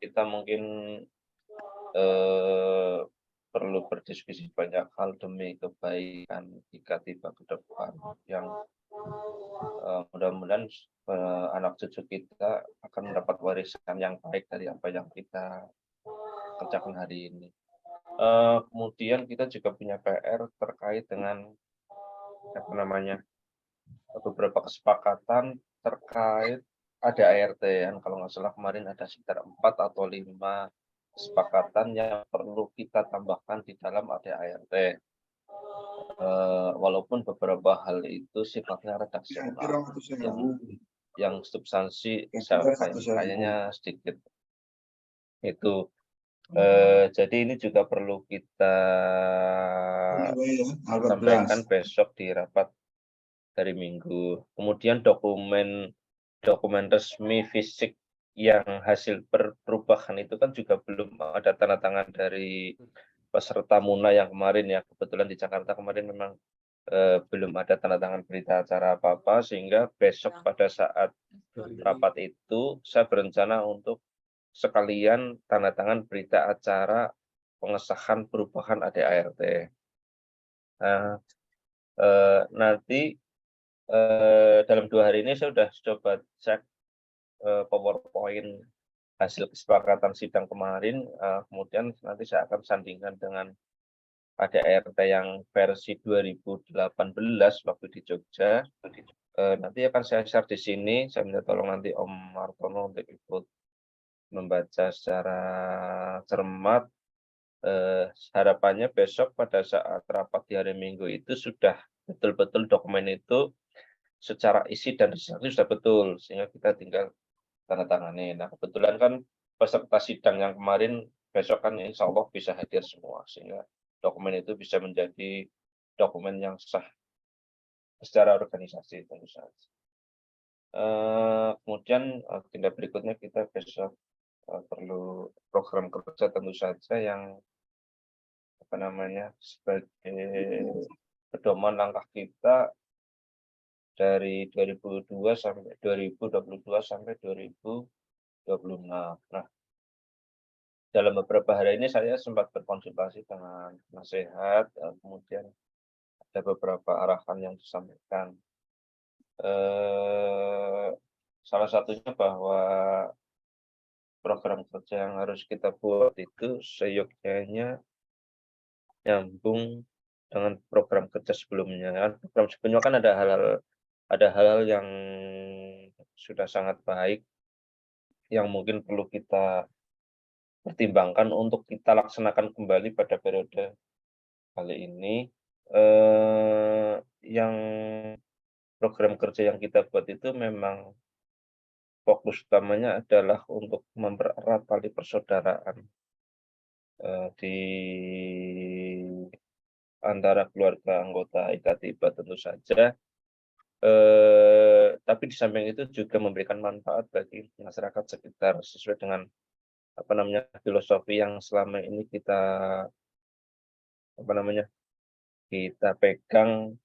kita mungkin eh, perlu berdiskusi banyak hal demi kebaikan jika tiba ke depan yang mudah-mudahan anak cucu kita akan mendapat warisan yang baik dari apa yang kita kerjakan hari ini. Kemudian kita juga punya PR terkait dengan apa namanya beberapa kesepakatan terkait ada ART yang kalau nggak salah kemarin ada sekitar 4 atau 5 kesepakatan yang perlu kita tambahkan di dalam ada ART. Walaupun beberapa hal itu sifatnya redaksional, yang substansi kayaknya sedikit itu. Jadi ini juga perlu kita sampaikan besok di rapat dari Minggu. Kemudian dokumen resmi fisik yang hasil perubahan itu kan juga belum ada tanda tangan dari peserta Muna yang kemarin ya. Kebetulan di Jakarta kemarin memang belum ada tanda tangan berita acara apa-apa, sehingga besok pada saat rapat itu saya berencana untuk sekalian tanda tangan berita acara pengesahan perubahan ADART. Nah, nanti dalam 2 hari ini saya sudah coba cek PowerPoint hasil kesepakatan sidang kemarin, kemudian nanti saya akan sandingkan dengan ADART yang versi 2018 waktu di Jogja. Nanti akan saya share di sini, saya minta tolong nanti Om Martono untuk ikut membaca secara cermat. Harapannya besok pada saat rapat di hari Minggu itu sudah betul-betul dokumen itu secara isi dan redaksi sudah betul, sehingga kita tinggal tanda tangani. Nah, kebetulan kan peserta sidang yang kemarin besok kan insya Allah bisa hadir semua, sehingga dokumen itu bisa menjadi dokumen yang sah secara organisasi tentu saja. Kemudian agenda berikutnya kita besok perlu program kerja tentu saja yang apa namanya sebagai pedoman langkah kita dari 2002 sampai 2022 sampai 2026. Nah, dalam beberapa hari ini saya sempat berkonsultasi dengan nasihat, kemudian ada beberapa arahan yang disampaikan. Salah satunya bahwa program kerja yang harus kita buat itu seyogyanya nyambung dengan program kerja sebelumnya. Program sebelumnya kan ada hal-hal yang sudah sangat baik yang mungkin perlu kita pertimbangkan untuk kita laksanakan kembali pada periode kali ini. Yang program kerja yang kita buat itu memang fokus utamanya adalah untuk mempererat tali persaudaraan di antara keluarga anggota IKTIBA tentu saja. Tapi di samping itu juga memberikan manfaat bagi masyarakat sekitar sesuai dengan apa namanya filosofi yang selama ini kita apa namanya kita pegang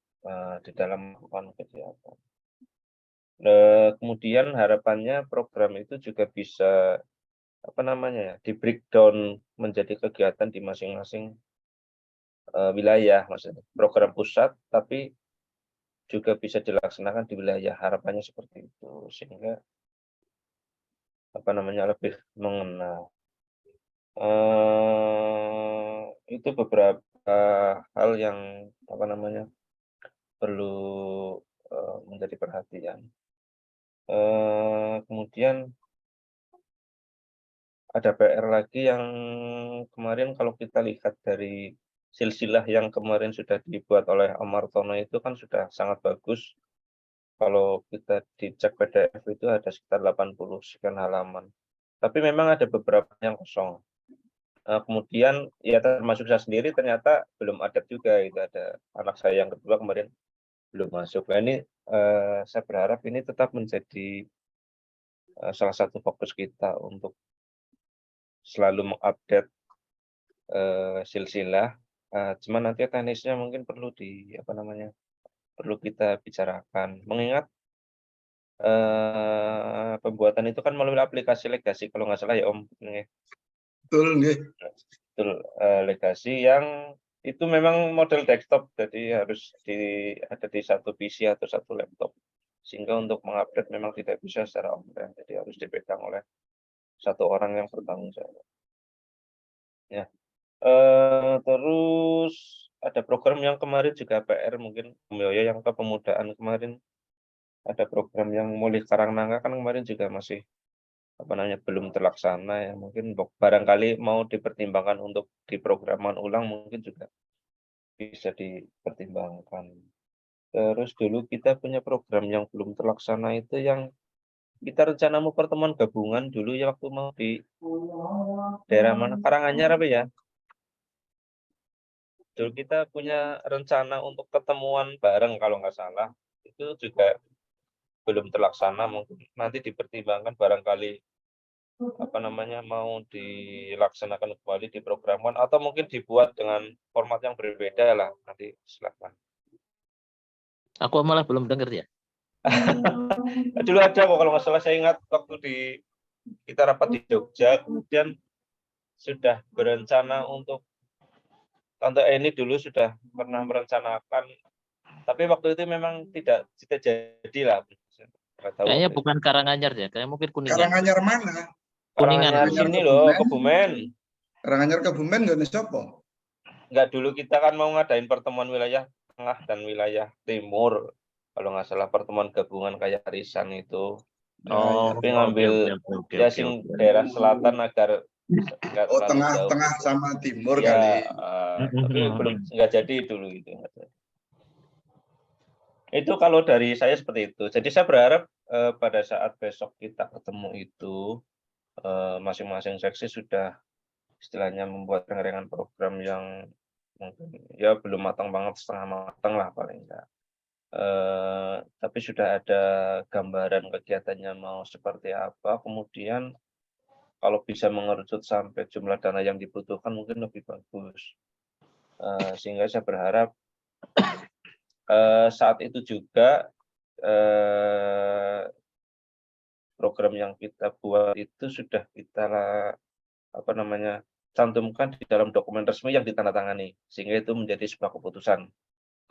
di dalam melakukan kegiatan. Kemudian harapannya program itu juga bisa apa namanya ya di breakdown menjadi kegiatan di masing-masing wilayah, maksudnya program pusat tapi juga bisa dilaksanakan di wilayah, harapannya seperti itu sehingga apa namanya lebih mengenal. Itu beberapa hal yang apa namanya perlu menjadi perhatian. Kemudian ada PR lagi yang kemarin kalau kita lihat dari silsilah yang kemarin sudah dibuat oleh Om Martono itu kan sudah sangat bagus. Kalau kita dicek PDF itu ada sekitar 80 sekian halaman. Tapi memang ada beberapa yang kosong. Kemudian ya termasuk saya sendiri ternyata belum ada juga, itu ada anak saya yang kedua kemarin belum masuk. Nah ini saya berharap ini tetap menjadi salah satu fokus kita untuk selalu mengupdate silsilah. Cuman nanti teknisnya mungkin perlu apa namanya perlu kita bicarakan. Mengingat pembuatan itu kan melalui aplikasi Legasi kalau nggak salah ya Om, nggih. Betul nggih. Betul, Legasi yang itu memang model desktop, jadi harus ada di satu PC atau satu laptop. Sehingga untuk mengupdate memang tidak bisa secara offline, jadi harus dipegang oleh satu orang yang bertanggung jawab. Ya, terus ada program yang kemarin juga PR mungkin Om Yoyo yang kepemudaan kemarin, ada program yang Mulih Karangnanga kan kemarin juga masih, apa namanya, belum terlaksana ya, mungkin barangkali mau dipertimbangkan untuk diprograman ulang mungkin juga bisa dipertimbangkan. Terus dulu kita punya program yang belum terlaksana itu yang kita rencana mau pertemuan gabungan dulu ya waktu mau di daerah mana, Karanganyar apa ya? Dulu kita punya rencana untuk ketemuan bareng kalau nggak salah, itu juga belum terlaksana, mungkin nanti dipertimbangkan barangkali, apa namanya, mau dilaksanakan kembali di programan atau mungkin dibuat dengan format yang berbeda lah, nanti silakan. Aku malah belum dengar ya. Dulu ada kok kalau nggak salah, saya ingat waktu kita rapat di Jogja, kemudian sudah berencana untuk Tante Eni dulu sudah pernah merencanakan, tapi waktu itu memang tidak jadi lah. Nggak tahu Kayaknya waktu itu. bukan Karanganyar ya, kayak mungkin Kuningan. Karanganyar mana? Kuningan. Karanganyar sini loh, Kebumen. Karanganyar Kebumen nggak sapa? Enggak, dulu kita kan mau ngadain pertemuan wilayah tengah dan wilayah timur. Kalau nggak salah pertemuan gabungan kayak Arisan itu. Oh, Tapi oke, ngambil oke, ya oke, sing oke. daerah selatan agar nggak Oh, terlalu jauh tengah-tengah gitu. sama timur Ya, kali. tapi belum nggak jadi dulu gitu. Itu kalau dari saya seperti itu. Jadi saya berharap pada saat besok kita ketemu itu masing-masing seksi sudah istilahnya membuat rengan program yang mungkin ya belum matang banget, setengah matang lah paling enggak. Tapi sudah ada gambaran kegiatannya mau seperti apa, kemudian kalau bisa mengerucut sampai jumlah dana yang dibutuhkan mungkin lebih bagus. Sehingga saya berharap saat itu juga program yang kita buat itu sudah kita apa namanya, cantumkan di dalam dokumen resmi yang ditandatangani, sehingga itu menjadi sebuah keputusan.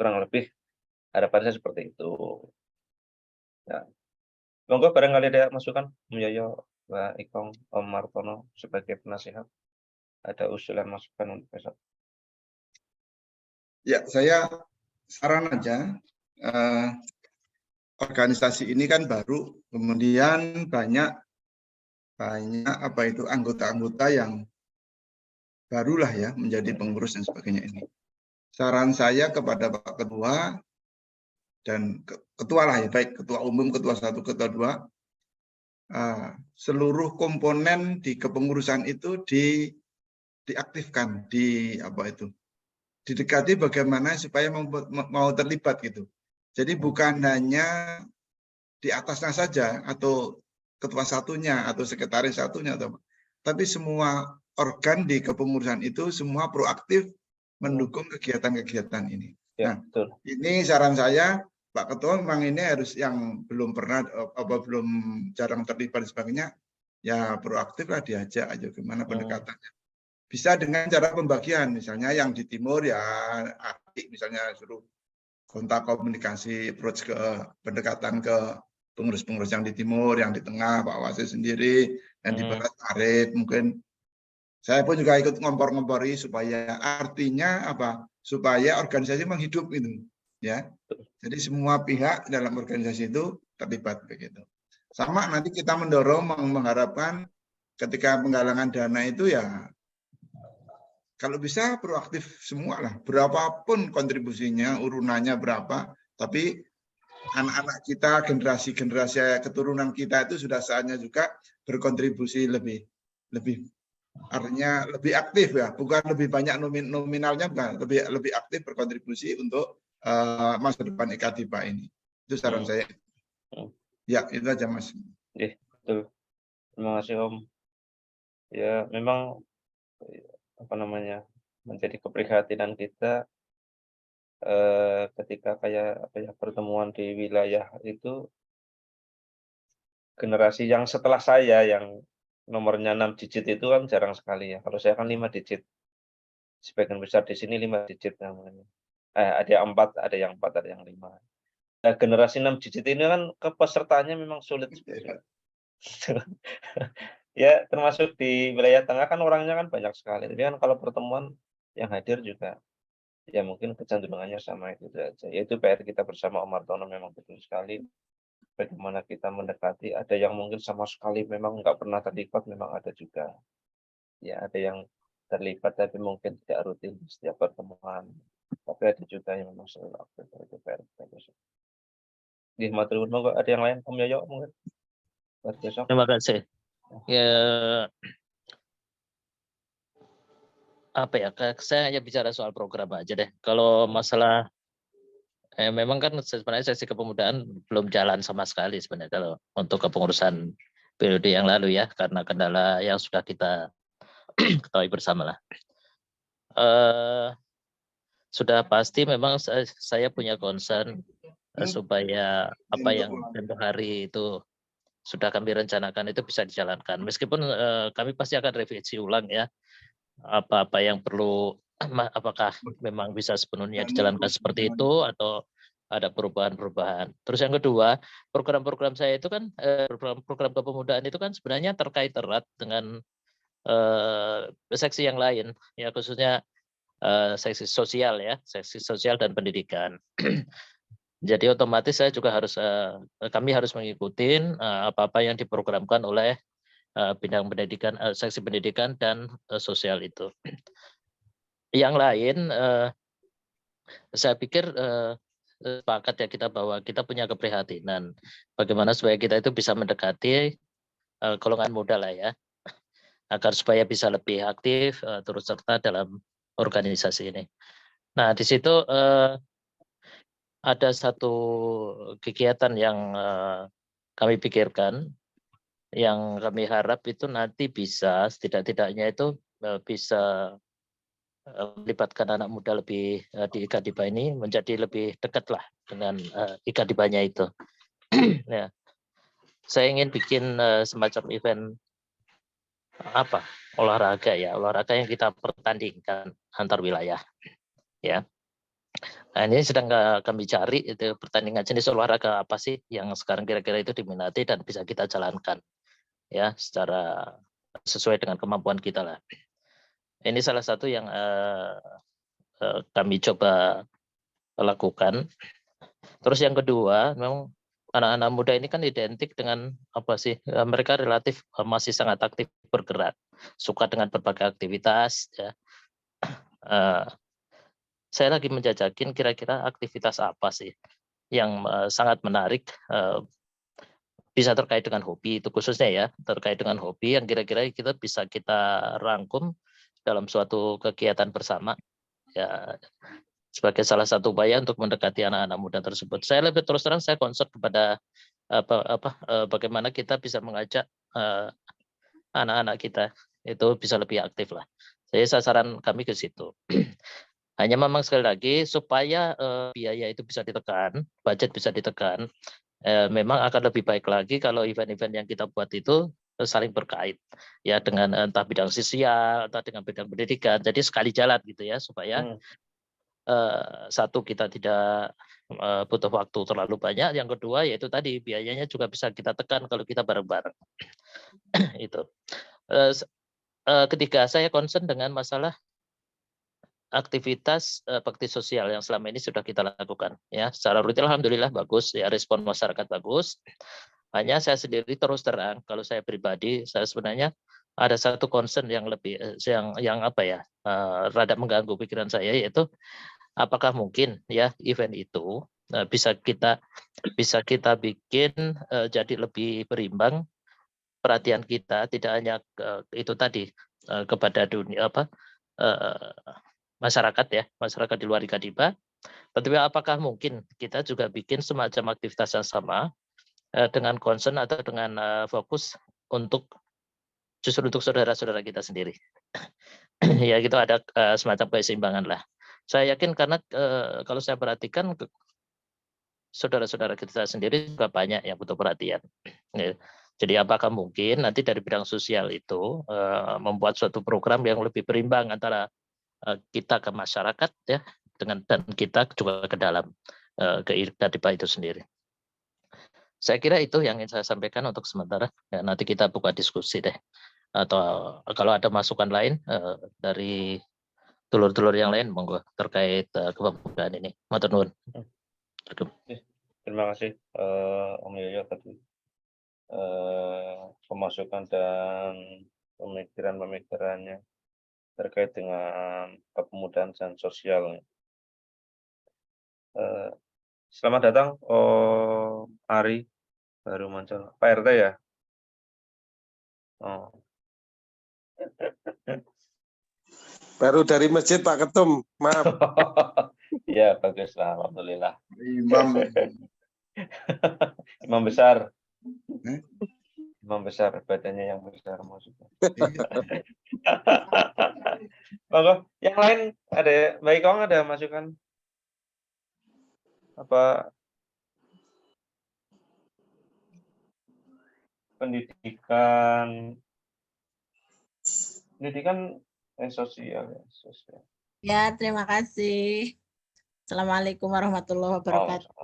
Kurang lebih harapan saya seperti itu. Ya, monggo barangkali ada masukan, Om Yoyo, Mbak Ikong, Om Martono sebagai penasihat, ada usulan masukan untuk besok. Ya, saya saran aja. Organisasi ini kan baru, kemudian banyak apa itu anggota-anggota yang barulah ya menjadi pengurus dan sebagainya ini. Saran saya kepada Pak Ketua dan Ketua lah ya, baik Ketua Umum, Ketua 1, Ketua 2, seluruh komponen di kepengurusan itu diaktifkan, didekati bagaimana supaya mau terlibat gitu. Jadi bukan hanya di atasnya saja atau ketua satunya atau sekretaris satunya, tapi semua organ di kepengurusan itu semua proaktif mendukung kegiatan-kegiatan ini. Ya, Nah, betul. ini saran saya, Pak Ketua memang ini harus yang belum pernah belum jarang terlibat dan sebagainya, ya proaktif lah, diajak aja gimana pendekatannya. Bisa dengan cara pembagian, misalnya yang di timur ya aktif, misalnya suruh kontak komunikasi approach ke pendekatan ke pengurus-pengurus yang di timur, yang di tengah Pak Wasis sendiri, dan di barat Arif mungkin. Saya pun juga ikut ngompor-ngompori supaya artinya apa? Supaya organisasi menghidup itu, ya. Jadi semua pihak dalam organisasi itu terlibat begitu. Sama nanti kita mendorong mengharapkan ketika penggalangan dana itu ya kalau bisa proaktif semua lah, berapapun kontribusinya, urunannya berapa, tapi anak-anak kita, generasi keturunan kita itu sudah saatnya juga berkontribusi lebih artinya lebih aktif ya, bukan lebih banyak nominalnya, bukan, lebih aktif berkontribusi untuk masa depan IKADIPA ini. Itu saran saya. Ya, itu aja Mas. Betul. Terima kasih Om. Ya, memang apa namanya, menjadi keprihatinan kita ketika kayak apa ya, pertemuan di wilayah itu generasi yang setelah saya yang nomornya 6 digit itu kan jarang sekali ya. Kalau saya kan 5 digit. Sebagian besar di sini 5 digit namanya. Ada yang 4, ada yang 4, ada yang 5. Nah, generasi 6 digit ini kan kepesertaannya memang sulit sebetulnya. Ya, termasuk di wilayah tengah kan orangnya kan banyak sekali. Tapi kan kalau pertemuan yang hadir juga ya mungkin kecenderungannya sama itu saja. Yaitu PR kita bersama Om Martono memang betul sekali. Bagaimana kita mendekati, ada yang mungkin sama sekali memang nggak pernah terlibat, memang ada juga. Ya, ada yang terlibat tapi mungkin tidak rutin setiap pertemuan. Tapi ada juga yang memang selalu aktif, itu PR kita besok. Nggih, matur nuwun, monggo ada yang lain, Om Yoyo mungkin buat besok. Terima kasih. Ya, apa ya? Saya hanya bicara soal program aja deh. Kalau masalah memang kan sebenarnya sesi kepemudaan belum jalan sama sekali sebenarnya kalau untuk kepengurusan periode yang lalu ya, karena kendala yang sudah kita ketahui bersama lah. Sudah pasti memang saya punya concern supaya apa yang tempoh hari itu sudah kami rencanakan itu bisa dijalankan. Meskipun kami pasti akan revisi ulang ya, apa-apa yang perlu, apakah memang bisa sepenuhnya dijalankan seperti itu atau ada perubahan-perubahan. Terus yang kedua, program-program saya itu kan program kepemudaan itu kan sebenarnya terkait erat dengan seksi yang lain ya, khususnya seksi sosial ya, seksi sosial dan pendidikan. Jadi otomatis saya juga harus kami harus mengikuti apa-apa yang diprogramkan oleh bidang pendidikan, seksi pendidikan dan sosial itu. Yang lain, saya pikir sepakat ya kita bahwa kita punya keprihatinan bagaimana supaya kita itu bisa mendekati golongan muda lah ya, agar supaya bisa lebih aktif turut serta dalam organisasi ini. Nah di situ ada satu kegiatan yang kami pikirkan, yang kami harap itu nanti bisa setidak-tidaknya itu bisa melibatkan anak muda lebih di Ikadiba ini menjadi lebih dekat lah dengan Ikadibanya itu. Ya, saya ingin bikin semacam event apa olahraga ya, olahraga yang kita pertandingkan antar wilayah. Ya, nah ini sedang kami cari itu pertandingan jenis olahraga apa sih yang sekarang kira-kira itu diminati dan bisa kita jalankan ya secara sesuai dengan kemampuan kita lah. Ini salah satu yang kami coba lakukan. Terus yang kedua, memang anak-anak muda ini kan identik dengan apa sih? Mereka relatif masih sangat aktif bergerak, suka dengan berbagai aktivitas. Ya. Saya lagi menjajakin kira-kira aktivitas apa sih yang sangat menarik, bisa terkait dengan hobi itu khususnya ya, terkait dengan hobi yang kira-kira bisa kita rangkum dalam suatu kegiatan bersama. Ya, sebagai salah satu upaya untuk mendekati anak-anak muda tersebut. Saya lebih terus terang saya concern kepada bagaimana kita bisa mengajak anak-anak kita itu bisa lebih aktif lah. Jadi sasaran kami ke situ. Hanya memang sekali lagi supaya biaya itu bisa ditekan, budget bisa ditekan, memang akan lebih baik lagi kalau event-event yang kita buat itu saling berkait ya dengan entah bidang sosial atau dengan bidang pendidikan. Jadi sekali jalan gitu ya supaya satu kita tidak butuh waktu terlalu banyak, yang kedua yaitu tadi biayanya juga bisa kita tekan kalau kita bareng-bareng. Itu. Ketiga, saya concern dengan masalah aktivitas bakti sosial yang selama ini sudah kita lakukan ya, secara rutin alhamdulillah bagus ya, respon masyarakat bagus. Hanya saya sendiri terus terang kalau saya pribadi, saya sebenarnya ada satu concern yang lebih yang apa ya, rada mengganggu pikiran saya, yaitu apakah mungkin ya event itu bisa kita bikin jadi lebih berimbang perhatian kita, tidak hanya itu tadi kepada dunia masyarakat ya, masyarakat di luar Ikadiba, tetapi apakah mungkin kita juga bikin semacam aktivitas yang sama dengan concern atau dengan fokus justru untuk saudara-saudara kita sendiri. Ya gitu, ada semacam keseimbangan lah. Saya yakin karena kalau saya perhatikan saudara-saudara kita sendiri juga banyak yang butuh perhatian. Jadi apakah mungkin nanti dari bidang sosial itu membuat suatu program yang lebih berimbang antara kita ke masyarakat ya dan kita juga ke dalam ke IRDADIPA itu sendiri. Saya kira itu yang ingin saya sampaikan untuk sementara. Ya, nanti kita buka diskusi deh. Atau kalau ada masukan lain dari dulur-dulur yang lain, monggo terkait kepemudaan ini. Matur nuwun. Terima kasih Om Yoyo tadi pemasukan dan pemikiran-pemikirannya terkait dengan kepemudaan dan sosial. Selamat datang Om Ari baru muncul. Pak RT ya? Oh. Baru dari masjid Pak Ketum, maaf. Ya bagus lah, alhamdulillah. Imam. Imam besar. Eh? Imam besar, badannya yang besar maksudnya. Iya. Monggo, yang lain ada ya? Baik, Kong ada masukan? Apa pendidikan sosial ya, sosial. Ya, terima kasih. Assalamualaikum warahmatullahi wabarakatuh.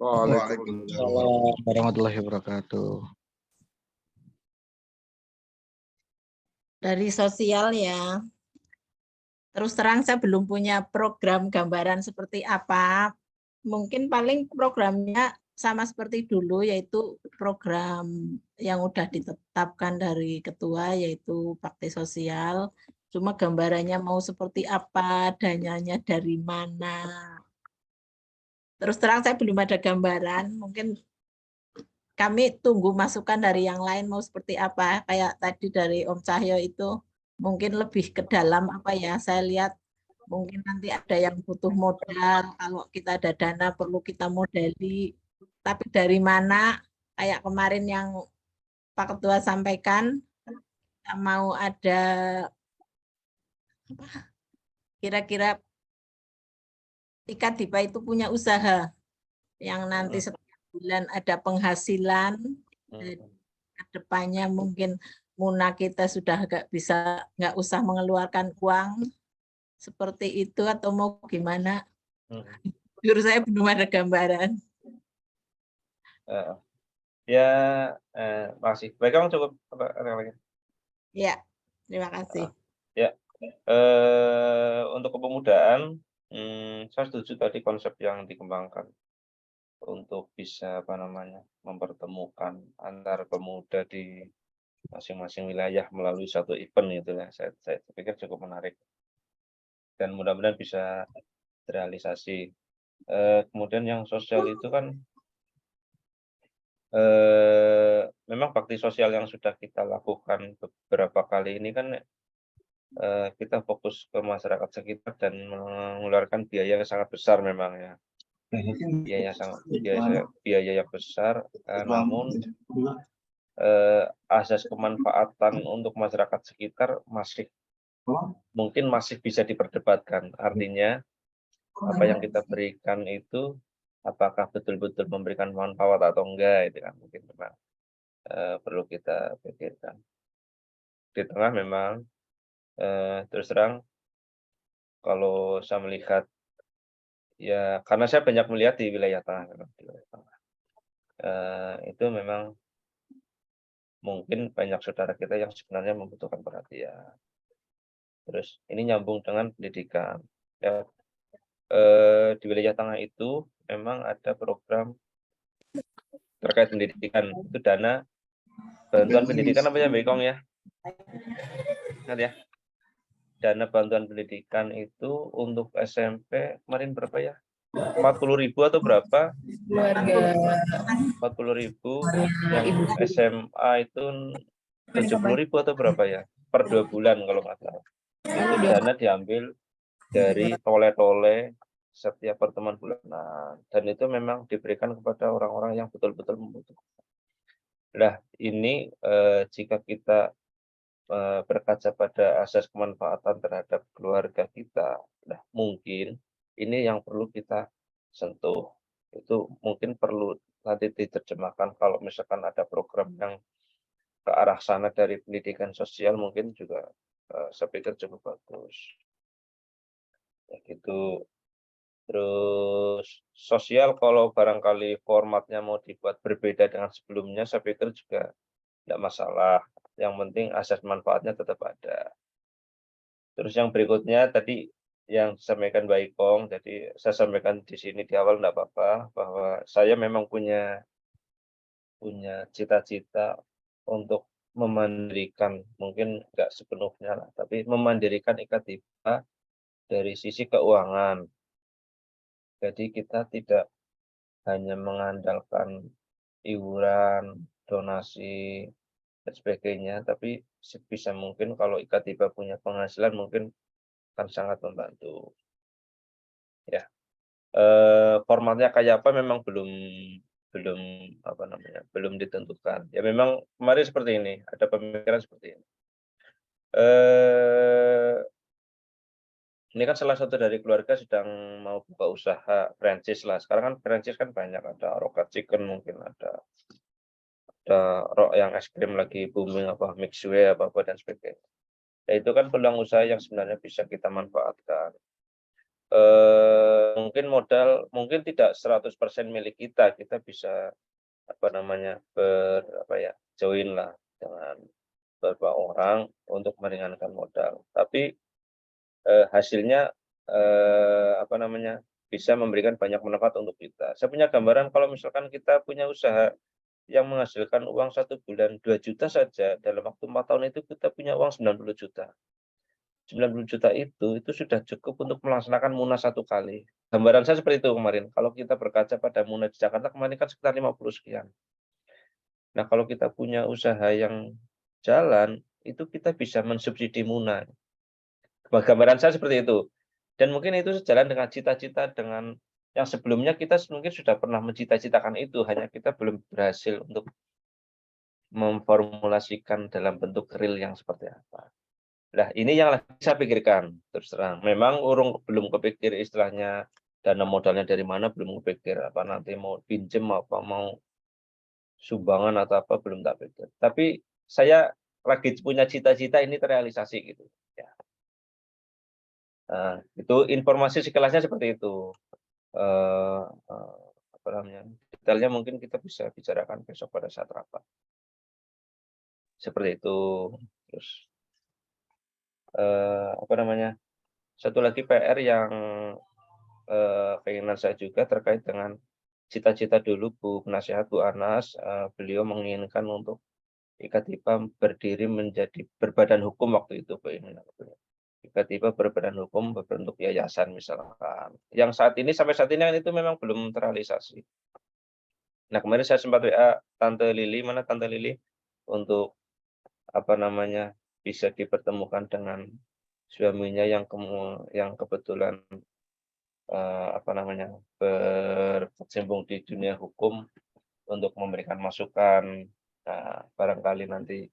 Waalaikumsalam warahmatullahi wabarakatuh. Dari sosial ya. Terus terang saya belum punya program gambaran seperti apa. Mungkin paling programnya sama seperti dulu, yaitu program yang udah ditetapkan dari ketua, yaitu bakti sosial. Cuma gambarannya mau seperti apa, dananya dari mana. Terus terang saya belum ada gambaran, mungkin kami tunggu masukan dari yang lain mau seperti apa. Kayak tadi dari Om Cahyo itu mungkin lebih ke dalam apa ya, saya lihat mungkin nanti ada yang butuh modal, kalau kita ada dana perlu kita modali, tapi dari mana, kayak kemarin yang Pak Ketua sampaikan, mau ada kira-kira IKDIPA itu punya usaha yang nanti setiap bulan ada penghasilan, ke depannya mungkin Muna kita sudah nggak usah mengeluarkan uang seperti itu, atau mau gimana? Jujur saya belum ada gambaran. Ya, makasih. Baik, Kang, cukup apa ada lagi? Ya, terima kasih. Ya, untuk kepemudaan, saya setuju tadi konsep yang dikembangkan untuk bisa mempertemukan antar pemuda di masing-masing wilayah melalui satu event itu ya. Saya pikir cukup menarik dan mudah-mudahan bisa terrealisasi. Kemudian yang sosial itu kan memang bakti sosial yang sudah kita lakukan beberapa kali ini kan kita fokus ke masyarakat sekitar dan mengeluarkan biaya yang sangat besar memang ya. Biaya yang besar, namun asas kemanfaatan untuk masyarakat sekitar mungkin masih bisa diperdebatkan. Artinya apa yang kita berikan itu apakah betul-betul memberikan manfaat atau enggak, itu kan mungkin memang perlu kita pikirkan. Di tengah memang terus terang kalau saya melihat ya, karena saya banyak melihat di wilayah tengah, itu memang mungkin banyak saudara kita yang sebenarnya membutuhkan perhatian. Terus ini nyambung dengan pendidikan. Ya, di wilayah tengah itu memang ada program terkait pendidikan, itu dana bantuan pendidikan apa ya, Mbak Kong ya? Ingat ya? Dana bantuan pendidikan itu untuk SMP kemarin berapa ya? 40.000 atau berapa? 40.000, yang SMA itu 70.000 atau berapa ya? Per 2 bulan kalau nggak salah. Itu dana diambil dari tole-tole setiap pertemuan bulanan. Dan itu memang diberikan kepada orang-orang yang betul-betul membutuhkan. Nah, ini jika kita berkaca pada asas kemanfaatan terhadap keluarga kita, nah mungkin ini yang perlu kita sentuh. Itu mungkin perlu nanti diterjemahkan kalau misalkan ada program yang ke arah sana dari pendidikan sosial mungkin juga saya pikir cukup bagus. Ya gitu. Terus sosial kalau barangkali formatnya mau dibuat berbeda dengan sebelumnya, saya pikir juga tidak masalah. Yang penting asas manfaatnya tetap ada. Terus yang berikutnya tadi yang disampaikan Mbak Ikong, jadi saya sampaikan di sini di awal tidak apa-apa, bahwa saya memang punya cita-cita untuk memandirikan, mungkin nggak sepenuhnya lah, tapi memandirikan IKTIPA dari sisi keuangan. Jadi kita tidak hanya mengandalkan iuran, donasi, dan sebagainya, tapi sebisa mungkin kalau IKTIPA punya penghasilan mungkin akan sangat membantu. Ya, formatnya kayak apa memang belum belum ditentukan. Ya memang kemarin seperti ini, ada pemikiran seperti ini. Ini kan salah satu dari keluarga sedang mau buka usaha franchise lah. Sekarang kan franchise kan banyak, ada Rocket Chicken mungkin ada yang es krim lagi booming apa Mixway apa dan sebagainya. Ya, itu kan peluang usaha yang sebenarnya bisa kita manfaatkan. Mungkin modal mungkin tidak 100% milik kita bisa join lah dengan beberapa orang untuk meringankan modal. Tapi hasilnya bisa memberikan banyak manfaat untuk kita. Saya punya gambaran kalau misalkan kita punya usaha yang menghasilkan uang 1 bulan 2 juta saja, dalam waktu 4 tahun itu kita punya uang 90 juta. 90 juta itu sudah cukup untuk melaksanakan Munas 1 kali. Gambaran saya seperti itu kemarin. Kalau kita berkaca pada Munas di Jakarta kemarin kan sekitar 50 sekian. Nah, kalau kita punya usaha yang jalan, itu kita bisa mensubsidi Munas. Gambaran saya seperti itu. Dan mungkin itu sejalan dengan cita-cita dengan yang sebelumnya kita mungkin sudah pernah mencita-citakan itu, hanya kita belum berhasil untuk memformulasikan dalam bentuk real yang seperti apa. Nah, ini yang lagi saya pikirkan, terus terang. Memang belum kepikir istilahnya dana modalnya dari mana, belum kepikir apa nanti mau pinjem apa mau sumbangan atau apa belum tak pikir. Tapi saya lagi punya cita-cita ini terrealisasi gitu. Ya. Nah, itu informasi sekelasnya seperti itu. Detailnya mungkin kita bisa bicarakan besok pada saat rapat. Seperti itu. Terus satu lagi PR yang keinginan saya juga terkait dengan cita-cita dulu Bu Penasihat Bu Anas, beliau menginginkan untuk IKTIPA berdiri menjadi berbadan hukum waktu itu Bu. IKTIPA berbadan hukum berbentuk yayasan misalkan. Yang sampai saat ini itu memang belum terrealisasi. Nah, kemarin saya sempat WA Tante Lili, mana Tante Lili, untuk bisa dipertemukan dengan suaminya yang kebetulan berkecimpung di dunia hukum untuk memberikan masukan. Nah, barangkali nanti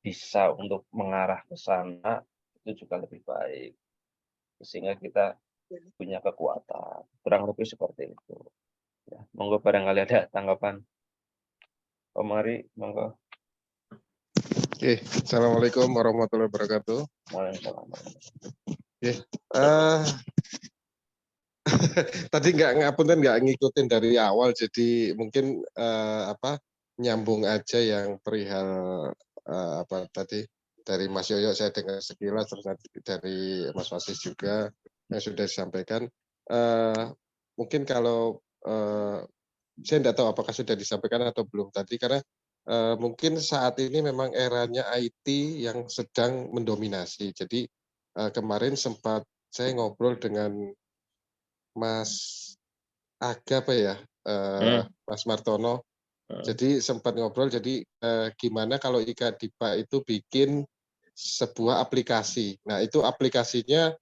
bisa untuk mengarah ke sana itu juga lebih baik, sehingga kita punya kekuatan. Kurang lebih seperti itu. Ya, monggo barangkali ada tanggapan. Om Ari, monggo. Oke, Assalamualaikum warahmatullahi wabarakatuh. Waalaikumsalam. Tadi nggak ngikutin dari awal, jadi mungkin nyambung aja yang perihal tadi dari Mas Yoyo saya dengar sekilas, terus nanti dari Mas Wasis juga yang sudah disampaikan. Mungkin kalau saya tidak tahu apakah sudah disampaikan atau belum tadi, karena mungkin saat ini memang eranya IT yang sedang mendominasi. Jadi kemarin sempat saya ngobrol dengan Mas Aga Mas Martono. Jadi sempat ngobrol, jadi gimana kalau IKTIPA itu bikin sebuah aplikasi. Nah, itu aplikasinya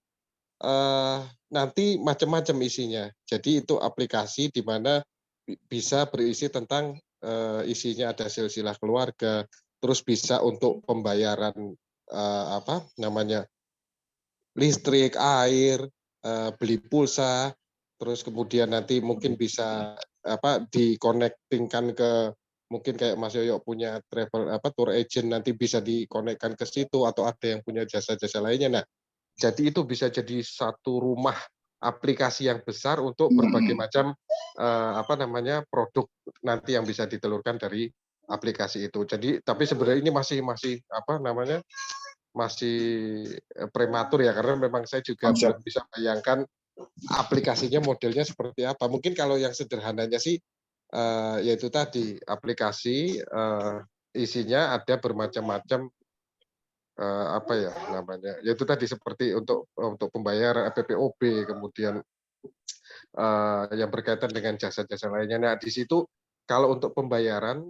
nanti macam-macam isinya. Jadi itu aplikasi di mana bisa berisi tentang isinya ada silsilah keluarga, terus bisa untuk pembayaran listrik, air, beli pulsa, terus kemudian nanti mungkin bisa dikonektingkan ke mungkin kayak Mas Yoyo punya travel tour agent nanti bisa dikonekkan ke situ atau ada yang punya jasa-jasa lainnya. Nah, jadi itu bisa jadi satu rumah aplikasi yang besar untuk berbagai macam produk nanti yang bisa ditelurkan dari aplikasi itu. Jadi tapi sebenarnya ini masih masih prematur ya, karena memang saya juga belum bisa bayangkan aplikasinya modelnya seperti apa. Mungkin kalau yang sederhananya sih yaitu tadi aplikasi isinya ada bermacam-macam yaitu tadi seperti untuk pembayaran PPOB, kemudian yang berkaitan dengan jasa-jasa lainnya. Nah, di situ kalau untuk pembayaran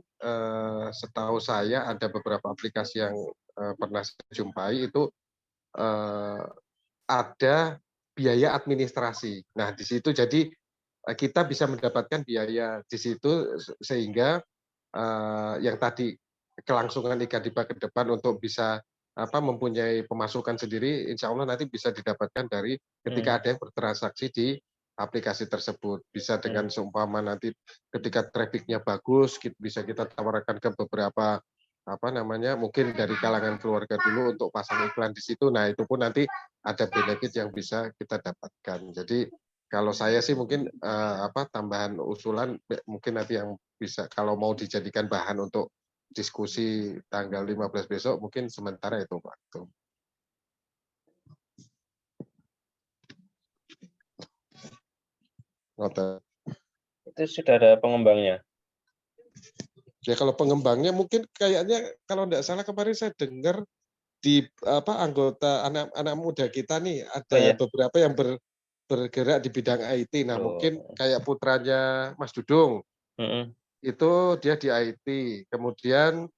setahu saya ada beberapa aplikasi yang pernah saya jumpai itu ada biaya administrasi. Nah, di situ jadi kita bisa mendapatkan biaya di situ sehingga yang tadi kelangsungan iKadipa ke depan untuk bisa mempunyai pemasukan sendiri, insya Allah nanti bisa didapatkan dari ketika ada yang bertransaksi di aplikasi tersebut. Bisa dengan seumpama nanti ketika trafficnya bagus, bisa kita tawarkan ke beberapa mungkin dari kalangan keluarga dulu untuk pasang iklan di situ. Nah, itu pun nanti ada benefit yang bisa kita dapatkan. Jadi kalau saya sih mungkin tambahan usulan mungkin nanti yang bisa kalau mau dijadikan bahan untuk diskusi tanggal 15 besok mungkin sementara itu Pak. Itu sudah ada pengembangnya. Ya kalau pengembangnya mungkin kayaknya kalau tidak salah kemarin saya dengar di anggota anak muda kita nih ada beberapa yang bergerak di bidang IT. Nah, mungkin kayak putranya Mas Dudung. Itu dia di IT. Kemudian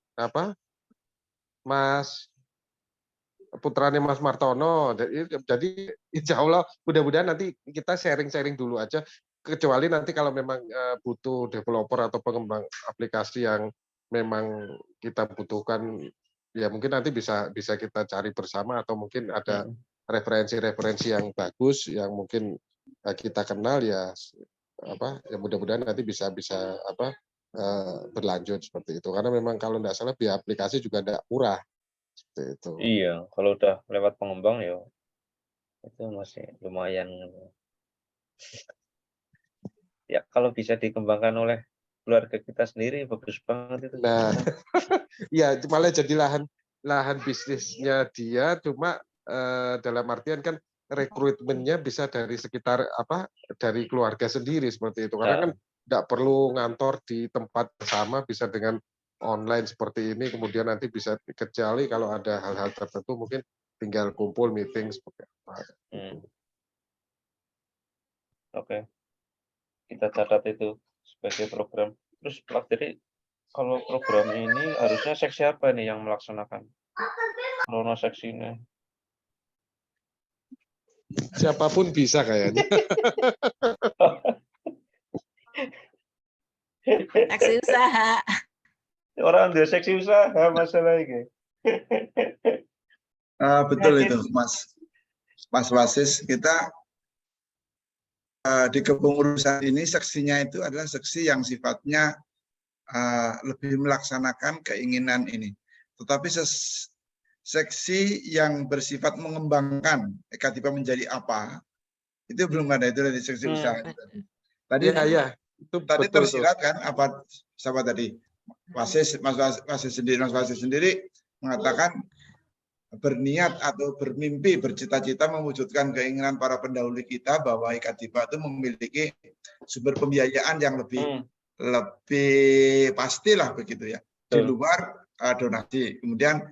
putranya Mas Martono. Jadi insya Allah mudah-mudahan nanti kita sharing-sharing dulu aja. Kecuali nanti kalau memang butuh developer atau pengembang aplikasi yang memang kita butuhkan, ya mungkin nanti bisa kita cari bersama atau mungkin ada referensi-referensi yang bagus yang mungkin kita kenal ya mudah-mudahan nanti bisa berlanjut seperti itu, karena memang kalau tidak salah biaya aplikasi juga tidak murah seperti itu. Iya, kalau udah lewat pengembang ya itu masih lumayan. Ya kalau bisa dikembangkan oleh keluarga kita sendiri bagus banget itu. Nah, ya malah jadi lahan bisnisnya dia, cuma dalam artian kan rekrutmennya bisa dari sekitar dari keluarga sendiri seperti itu, karena kan tidak perlu ngantor di tempat sama, bisa dengan online seperti ini, kemudian nanti bisa kecuali kalau ada hal-hal tertentu mungkin tinggal kumpul meeting seperti apa. Oke, kita catat itu sebagai program. Terus jadi kalau program ini harusnya seksi apa nih yang melaksanakan? Krono seksinya. Siapapun bisa kayaknya. Seksi usaha. Orang dia seksi usaha masalah ini. Betul itu Mas Wasis. Kita di kepengurusan ini seksinya itu adalah seksi yang sifatnya lebih melaksanakan keinginan ini. Tetapi seksi yang bersifat mengembangkan iKadipa menjadi apa, itu belum ada, itu dari seksi usaha. Tadi tadi tersirat kan apa sahabat tadi Mas Wasis sendiri mengatakan berniat atau bermimpi, bercita-cita mewujudkan keinginan para pendahulu kita bahwa iKadipa itu memiliki sumber pembiayaan yang lebih pastilah begitu ya, di luar donasi. Kemudian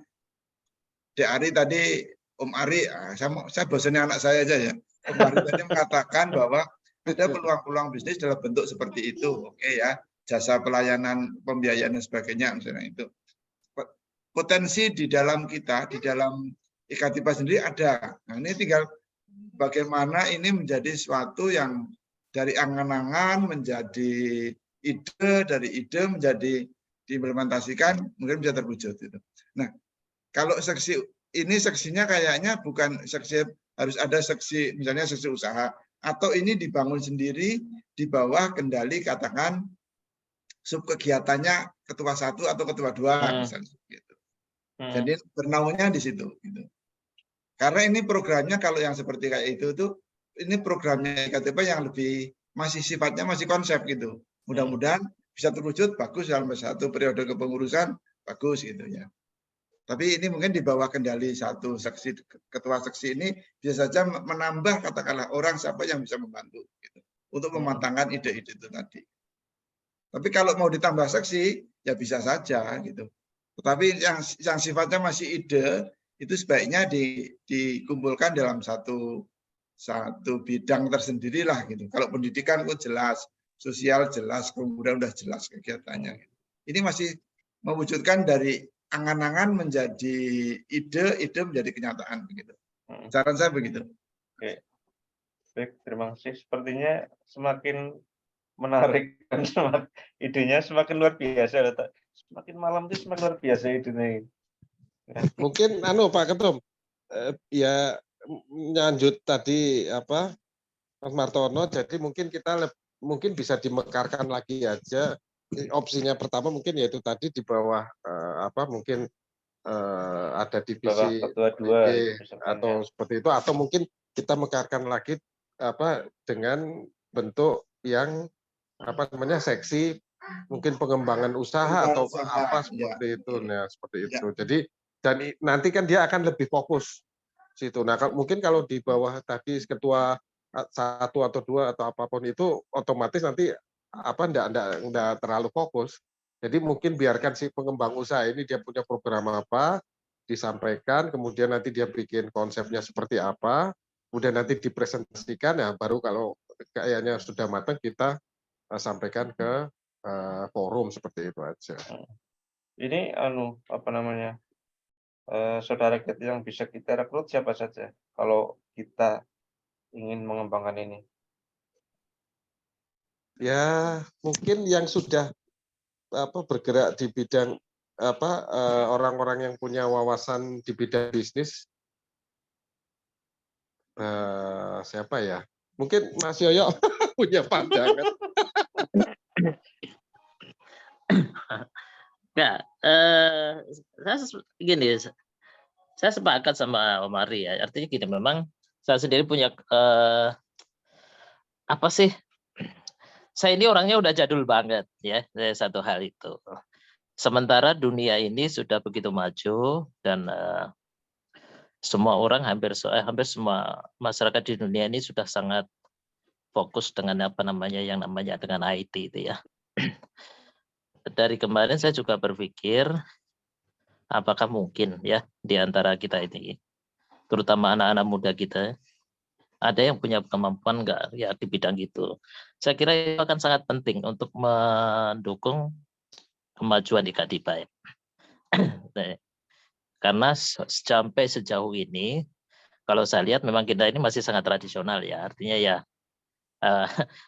Dek Ari tadi, Om Ari, saya bosannya anak saya aja ya. Om Ari tadi mengatakan bahwa ada peluang-peluang bisnis dalam bentuk seperti itu, oke ya, jasa pelayanan, pembiayaan dan sebagainya, misalnya itu. Potensi di dalam kita, di dalam iKadipa sendiri ada. Nah, ini tinggal bagaimana ini menjadi sesuatu yang dari angan-angan menjadi ide, dari ide menjadi diimplementasikan, mungkin bisa terwujud. Gitu. Nah, kalau seksi ini seksinya kayaknya bukan seksi, harus ada seksi, misalnya seksi usaha, atau ini dibangun sendiri di bawah kendali katakan sub kegiatannya ketua 1 atau ketua 2 misalnya gitu. Jadi bernaungnya di situ gitu. Karena ini programnya kalau yang seperti kayak itu tuh ini programnya IKTP yang lebih masih sifatnya masih konsep gitu. Mudah-mudahan bisa terwujud bagus dalam satu periode kepengurusan bagus gitu ya. Tapi ini mungkin di bawah kendali satu seksi ketua seksi ini bisa saja menambah katakanlah orang siapa yang bisa membantu gitu, untuk mematangkan ide-ide itu tadi. Tapi kalau mau ditambah seksi ya bisa saja gitu. Tetapi yang sifatnya masih ide itu sebaiknya dikumpulkan dalam satu bidang tersendiri lah gitu. Kalau pendidikan itu jelas, sosial jelas, kemudian udah jelas kegiatannya. Ini masih mewujudkan dari angan-angan menjadi ide menjadi kenyataan begitu. Saran saya begitu. Oke. Baik, terima kasih. Sepertinya semakin menarik dan idenya semakin luar biasa. Semakin malam itu semakin luar biasa idenya. Mungkin Pak Ketum, ya lanjut tadi Mas Martono, jadi mungkin kita mungkin bisa dimekarkan lagi aja. Opsinya pertama mungkin yaitu tadi di bawah mungkin ada divisi ketua 2 atau seperti itu, atau mungkin kita mekarkan lagi dengan bentuk yang seksi mungkin pengembangan usaha atau apa seperti itu. Nah, seperti itu. Jadi dan nanti kan dia akan lebih fokus situ. Nah, mungkin kalau di bawah tadi ketua 1 atau 2 atau apapun itu otomatis nanti enggak terlalu fokus. Jadi mungkin biarkan si pengembang usaha ini dia punya program apa disampaikan, kemudian nanti dia bikin konsepnya seperti apa, kemudian nanti dipresentasikan, ya baru kalau kayaknya sudah matang kita sampaikan ke forum seperti itu aja. Ini saudara kita yang bisa kita rekrut siapa saja kalau kita ingin mengembangkan ini? Ya, mungkin yang sudah bergerak di bidang orang-orang yang punya wawasan di bidang bisnis. Siapa ya? Mungkin Mas Yoyo punya pandangan. Ya, saya sepakat sama Om Ari ya. Artinya gini, memang saya sendiri punya saya ini orangnya udah jadul banget ya, satu hal itu. Sementara dunia ini sudah begitu maju dan semua orang hampir semua masyarakat di dunia ini sudah sangat fokus dengan yang namanya dengan IT itu ya. Dari kemarin saya juga berpikir apakah mungkin ya di antara kita ini, terutama anak-anak muda kita, ada yang punya kemampuan enggak ya di bidang itu. Saya kira itu akan sangat penting untuk mendukung kemajuan IKTP. Karena sampai sejauh ini, kalau saya lihat memang kita ini masih sangat tradisional ya, artinya ya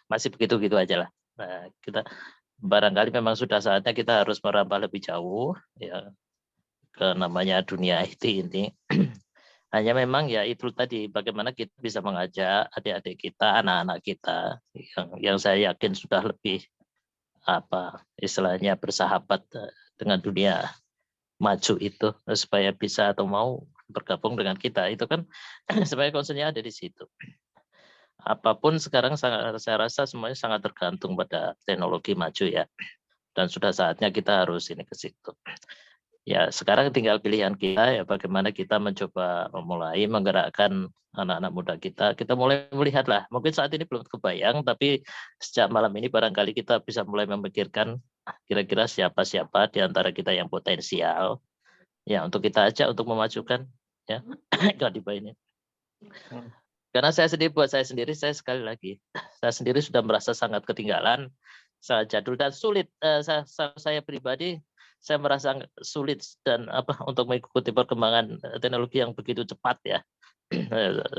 masih begitu-begitu aja lah. Nah, kita barangkali memang sudah saatnya kita harus merambah lebih jauh ya ke namanya dunia IT ini. Hanya memang ya itu tadi, bagaimana kita bisa mengajak adik-adik kita, anak-anak kita yang saya yakin sudah lebih istilahnya bersahabat dengan dunia maju itu, supaya bisa atau mau bergabung dengan kita. Itu kan sebenarnya concern-nya ada di situ. Apapun sekarang saya rasa semuanya sangat tergantung pada teknologi maju ya, dan sudah saatnya kita harus ini ke situ. Ya sekarang tinggal pilihan kita ya, bagaimana kita mencoba memulai menggerakkan anak-anak muda kita. Kita mulai melihatlah, mungkin saat ini belum kebayang, tapi sejak malam ini barangkali kita bisa mulai memikirkan kira-kira siapa-siapa di antara kita yang potensial ya untuk kita ajak untuk memajukan ya IKTP ini. Karena saya sendiri saya sekali lagi, saya sendiri sudah merasa sangat ketinggalan, sangat jadul dan sulit. Saya pribadi, saya merasa sulit dan untuk mengikuti perkembangan teknologi yang begitu cepat ya.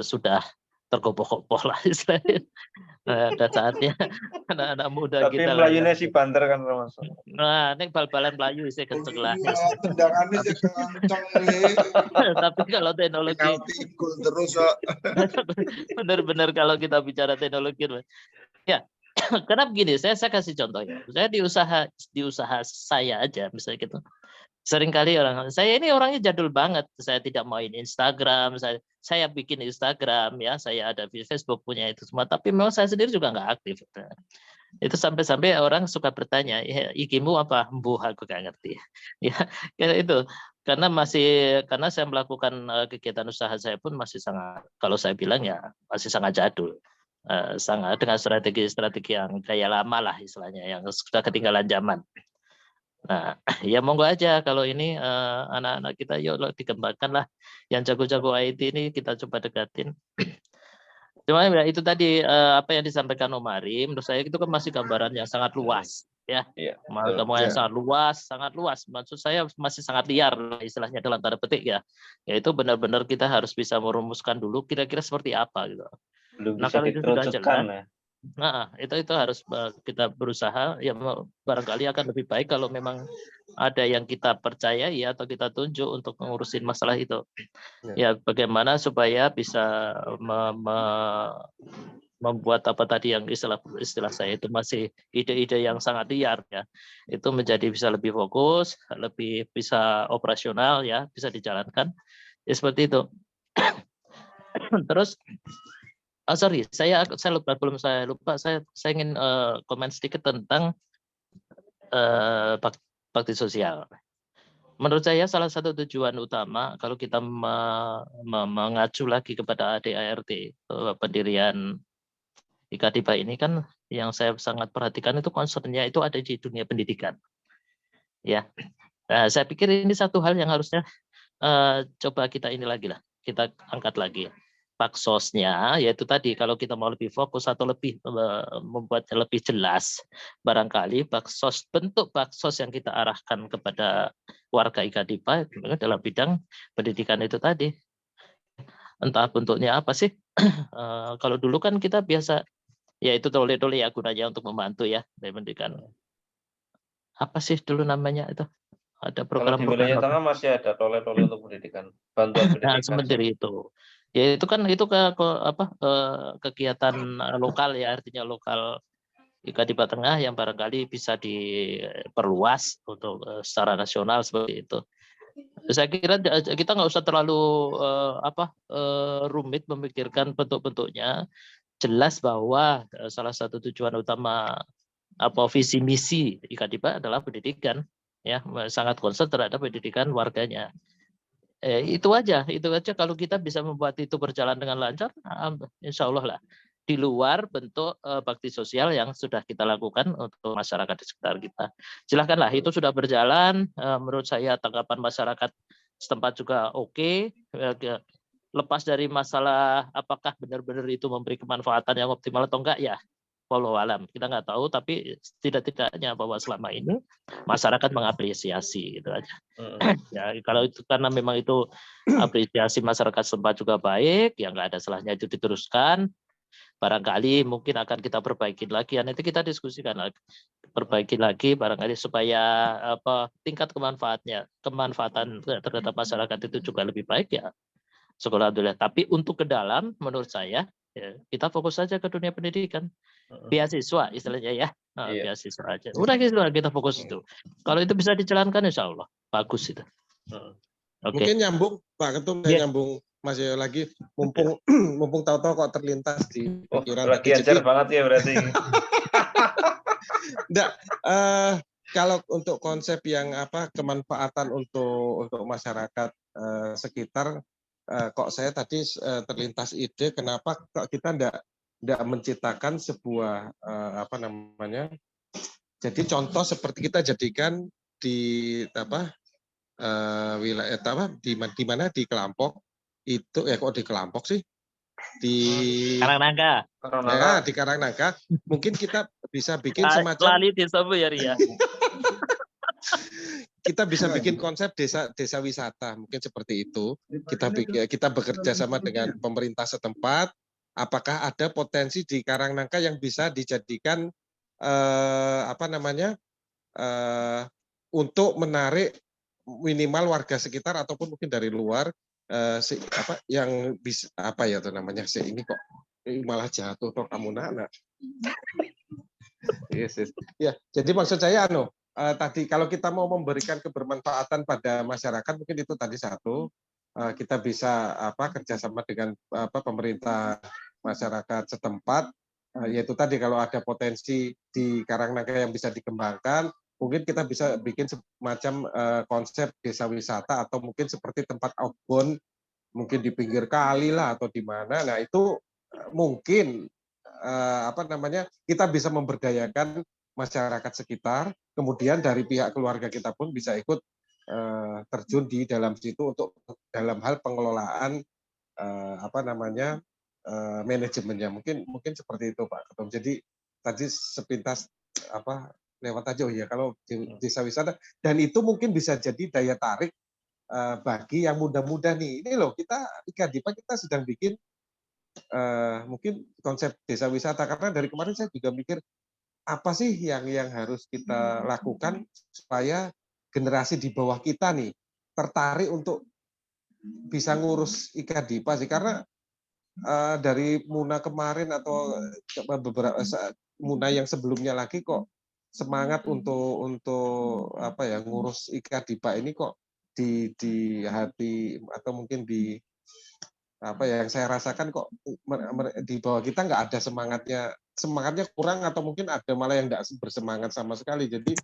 Sudah tergopoh-gopoh lah istilahnya. Ada saatnya anak-anak muda Tapi kita melayunya si banter kan termasuk. Nah, ini bal-balan Melayu sih kenceng lah. Tendangannya sih kencang nih. Tapi kalau teknologi Penalti gol terus kok. benar-benar kalau kita bicara teknologi, ya karena begini, saya kasih contoh ya. Saya di usaha saya aja misalnya gitu. Seringkali saya ini orangnya jadul banget. Saya tidak main Instagram, saya bikin Instagram ya, saya ada di Facebook punya itu semua. Tapi memang saya sendiri juga nggak aktif. Itu sampai-sampai orang suka bertanya, IG-mu apa? Bu, aku nggak ngerti. Ya, itu karena saya melakukan kegiatan usaha saya pun masih sangat, kalau saya bilang ya masih sangat jadul. Sangat dengan strategi yang gaya lama lah istilahnya, yang sudah ketinggalan zaman. Nah, ya monggo aja kalau ini anak-anak kita yuk dikembangkan lah. Yang jago-jago IT ini kita coba dekatin. Cuma ya itu tadi apa yang disampaikan Om Ari, menurut saya itu kan masih gambaran yang sangat luas, ya. Iya. Gambaran yang sangat luas. Maksud saya masih sangat liar istilahnya dalam tanda petik ya. Yaitu benar-benar kita harus bisa merumuskan dulu kira-kira seperti apa gitu. Belum Nah, bisa kalau itu sudah diterucutkan jelas, ya. nah, itu harus kita berusaha ya, barangkali akan lebih baik kalau memang ada yang kita percayai atau kita tunjuk untuk mengurusin masalah itu. Ya, bagaimana supaya bisa membuat apa tadi yang istilah saya itu masih ide-ide yang sangat liar ya. Itu menjadi bisa lebih fokus, lebih bisa operasional ya, bisa dijalankan. Ya, seperti itu. Terus sorry, saya lupa, saya ingin komen sedikit tentang bakti sosial. Menurut saya salah satu tujuan utama kalau kita mengacu lagi kepada ADART, pendirian IKADIPA ini kan yang saya sangat perhatikan itu concernnya itu ada di dunia pendidikan. Ya, nah, saya pikir ini satu hal yang harusnya coba kita kita angkat lagi. Paksosnya yaitu tadi kalau kita mau lebih fokus atau lebih membuatnya lebih jelas, barangkali bentuk baksos yang kita arahkan kepada warga IKADIPA dalam bidang pendidikan itu tadi, entah bentuknya apa sih. Kalau dulu kan kita biasa ya itu tole-tole ya, gunanya untuk membantu ya pendidikan. Apa sih dulu namanya itu? Ada Kalau di wilayah tengah masih ada tole-tole untuk pendidikan, bantuan pendidikan. Nah, seperti itu. Ya itu kan kegiatan lokal ya, artinya lokal IKADIPA Tengah yang barangkali bisa diperluas untuk secara nasional seperti itu. Saya kira kita nggak usah terlalu rumit memikirkan bentuk-bentuknya. Jelas bahwa salah satu tujuan utama visi misi IKADIPA adalah pendidikan, ya, sangat concern terhadap pendidikan warganya. Itu aja kalau kita bisa membuat itu berjalan dengan lancar, insya Allah lah, di luar bentuk bakti sosial yang sudah kita lakukan untuk masyarakat di sekitar kita. Silakanlah, itu sudah berjalan. Menurut saya tanggapan masyarakat setempat juga oke. Lepas dari masalah apakah benar-benar itu memberi kemanfaatan yang optimal atau enggak, ya wallahu alam, kita nggak tahu, tapi tidak-tidaknya bahwa selama ini masyarakat mengapresiasi gitu aja. Ya, kalau itu karena memang itu apresiasi masyarakat setempat juga baik, ya nggak ada salahnya itu diteruskan. Barangkali mungkin akan kita perbaiki lagi, nanti kita diskusikan lagi, perbaiki lagi barangkali supaya tingkat kemanfaatan terhadap masyarakat itu juga lebih baik ya. Sekolah dulu. Tapi untuk ke dalam, menurut saya ya, kita fokus saja ke dunia pendidikan. Beasiswa istilahnya ya, beasiswa aja. Udah kita fokus itu. Kalau itu bisa dijalankan, insya Allah bagus itu. Mungkin nyambung Pak Ketum, nyambung Mas Yoyo lagi, mumpung tahu-tahu kok terlintas di pikiran. Lagi ajar banget ya berarti. Enggak, kalau untuk konsep yang kemanfaatan untuk masyarakat sekitar, kok saya tadi terlintas ide kenapa kok kita enggak menciptakan sebuah jadi contoh seperti kita jadikan di wilayah di mana di Kelampok itu kok di Kelampok sih di Karangnangka. Ya, di Karangnangka mungkin kita bisa bikin semacam kita bisa bikin konsep desa wisata mungkin seperti itu. Kita bekerja sama dengan pemerintah setempat apakah ada potensi di Karangnangka yang bisa dijadikan untuk menarik minimal warga sekitar ataupun mungkin dari luar yang bisa ini kok malah jatuh toh kamu nak. Yes. Ya, jadi maksud saya tadi kalau kita mau memberikan kebermanfaatan pada masyarakat mungkin itu tadi satu, kita bisa kerjasama dengan pemerintah masyarakat setempat, yaitu tadi kalau ada potensi di Karangnangka yang bisa dikembangkan, mungkin kita bisa bikin semacam konsep desa wisata atau mungkin seperti tempat outbound, mungkin di pinggir kali lah atau di mana. Nah itu mungkin kita bisa memberdayakan masyarakat sekitar, kemudian dari pihak keluarga kita pun bisa ikut terjun di dalam situ untuk dalam hal pengelolaan manajemennya. Mungkin seperti itu Pak Ketum. Jadi tadi sepintas lewat aja kalau di desa wisata, dan itu mungkin bisa jadi daya tarik bagi yang muda-muda nih. Ini loh kita sedang bikin mungkin konsep desa wisata, karena dari kemarin saya juga mikir apa sih yang harus kita lakukan supaya generasi di bawah kita nih tertarik untuk bisa ngurus IKADIPA sih, karena dari Muna kemarin atau beberapa Muna yang sebelumnya lagi kok semangat untuk ngurus IKADIPA ini kok di hati atau mungkin di yang saya rasakan kok di bawah kita nggak ada semangatnya kurang, atau mungkin ada malah yang nggak bersemangat sama sekali. Jadi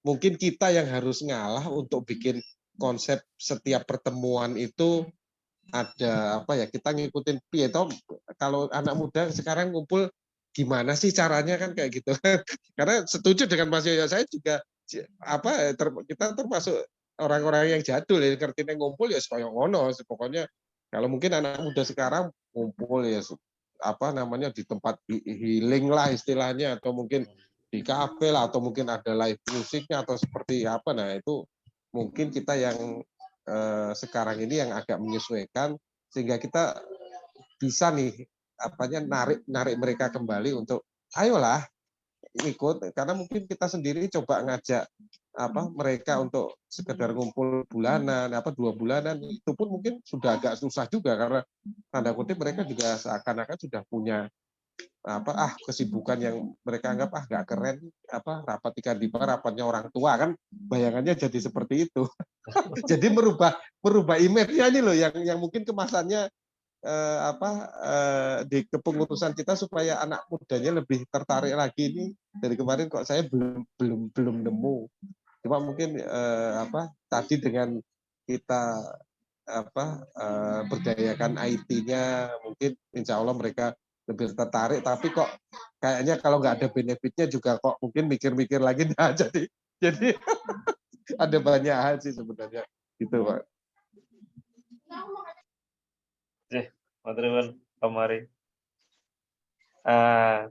mungkin kita yang harus ngalah untuk bikin konsep setiap pertemuan itu ada kita ngikutin kalau anak muda sekarang ngumpul gimana sih caranya kan kayak gitu. Karena setuju dengan Mas Yoyo, saya juga kita termasuk orang-orang yang jadul ya, ngertinya ngumpul ya supaya ngono pokoknya. Kalau mungkin anak muda sekarang ngumpul ya di tempat healing lah istilahnya, atau mungkin di kafe lah, atau mungkin ada live musiknya atau seperti apa. Nah itu mungkin kita yang sekarang ini yang agak menyesuaikan sehingga kita bisa nih narik mereka kembali untuk ayolah ikut, karena mungkin kita sendiri coba ngajak mereka untuk sekedar ngumpul bulanan 2 bulanan itu pun mungkin sudah agak susah juga, karena tanda kutip mereka juga seakan-akan sudah punya kesibukan yang mereka anggap nggak keren, rapat IKADIPA rapatnya orang tua, kan bayangannya jadi seperti itu. Jadi merubah image-nya ini loh yang mungkin kemasannya di kepengurusan kita supaya anak mudanya lebih tertarik lagi. Ini dari kemarin kok saya belum nemu. Cuma mungkin tadi dengan kita berdayakan IT-nya, mungkin insya Allah mereka lebih tertarik. Tapi kok kayaknya kalau nggak ada benefitnya juga kok mungkin mikir-mikir lagi. Nah, jadi ada banyak hal sih sebenarnya gitu Pak. Maturnuwun Mari.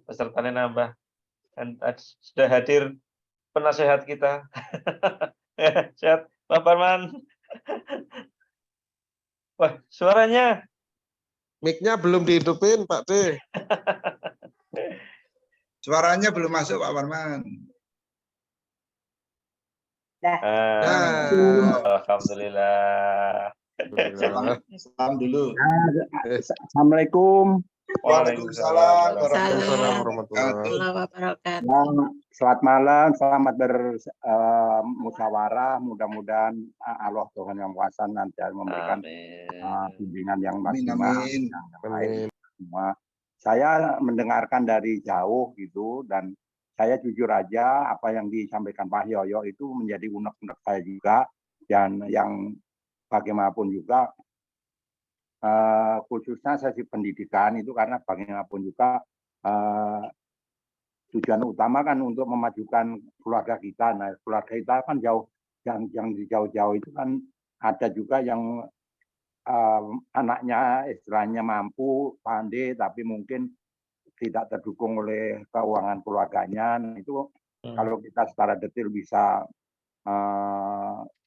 Pesertanya nambah. Dan sudah hadir penasehat kita. Sehat Pak Parman. Wah, suaranya. Mic-nya belum dihidupin Pak D. Suaranya belum masuk Pak Parman. Alhamdulillah. Salam dulu. Assalamualaikum. Waalaikumsalam warahmatullahi wabarakatuh. Selamat malam, selamat bermusyawarah. Mudah-mudahan Allah Tuhan Yang Kuasa nanti memberikan bimbingan yang maksimal. Semua. Saya mendengarkan dari jauh gitu, dan saya jujur aja apa yang disampaikan Pak Yoyo itu menjadi unek-unek saya juga, dan yang bagaimanapun juga khususnya sesi pendidikan itu, karena bagaimanapun juga tujuan utama kan untuk memajukan keluarga kita. Nah, keluarga kita kan yang di jauh-jauh itu kan ada juga yang anaknya istilahnya mampu, pandai, tapi mungkin tidak terdukung oleh keuangan keluarganya. Nah, itu kalau kita secara detail bisa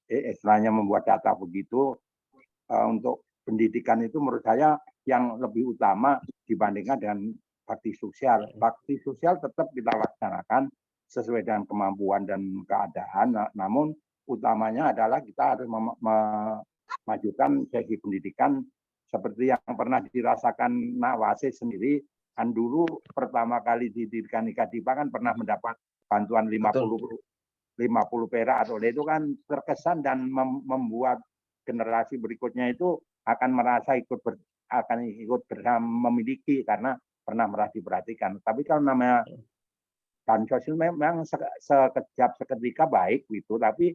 istilahnya membuat data begitu, untuk pendidikan itu menurut saya yang lebih utama dibandingkan dengan bakti sosial. Bakti sosial tetap kita laksanakan sesuai dengan kemampuan dan keadaan, namun utamanya adalah kita harus memajukan segi pendidikan seperti yang pernah dirasakan Nak Wasis sendiri. Kan dulu pertama kali didirikan IKADIPA kan pernah mendapat bantuan 50 perak atau itu kan terkesan dan membuat generasi berikutnya itu akan merasa ikut memiliki karena pernah merasa diperhatikan. Tapi kalau namanya bansos memang sekejap seketika baik gitu, tapi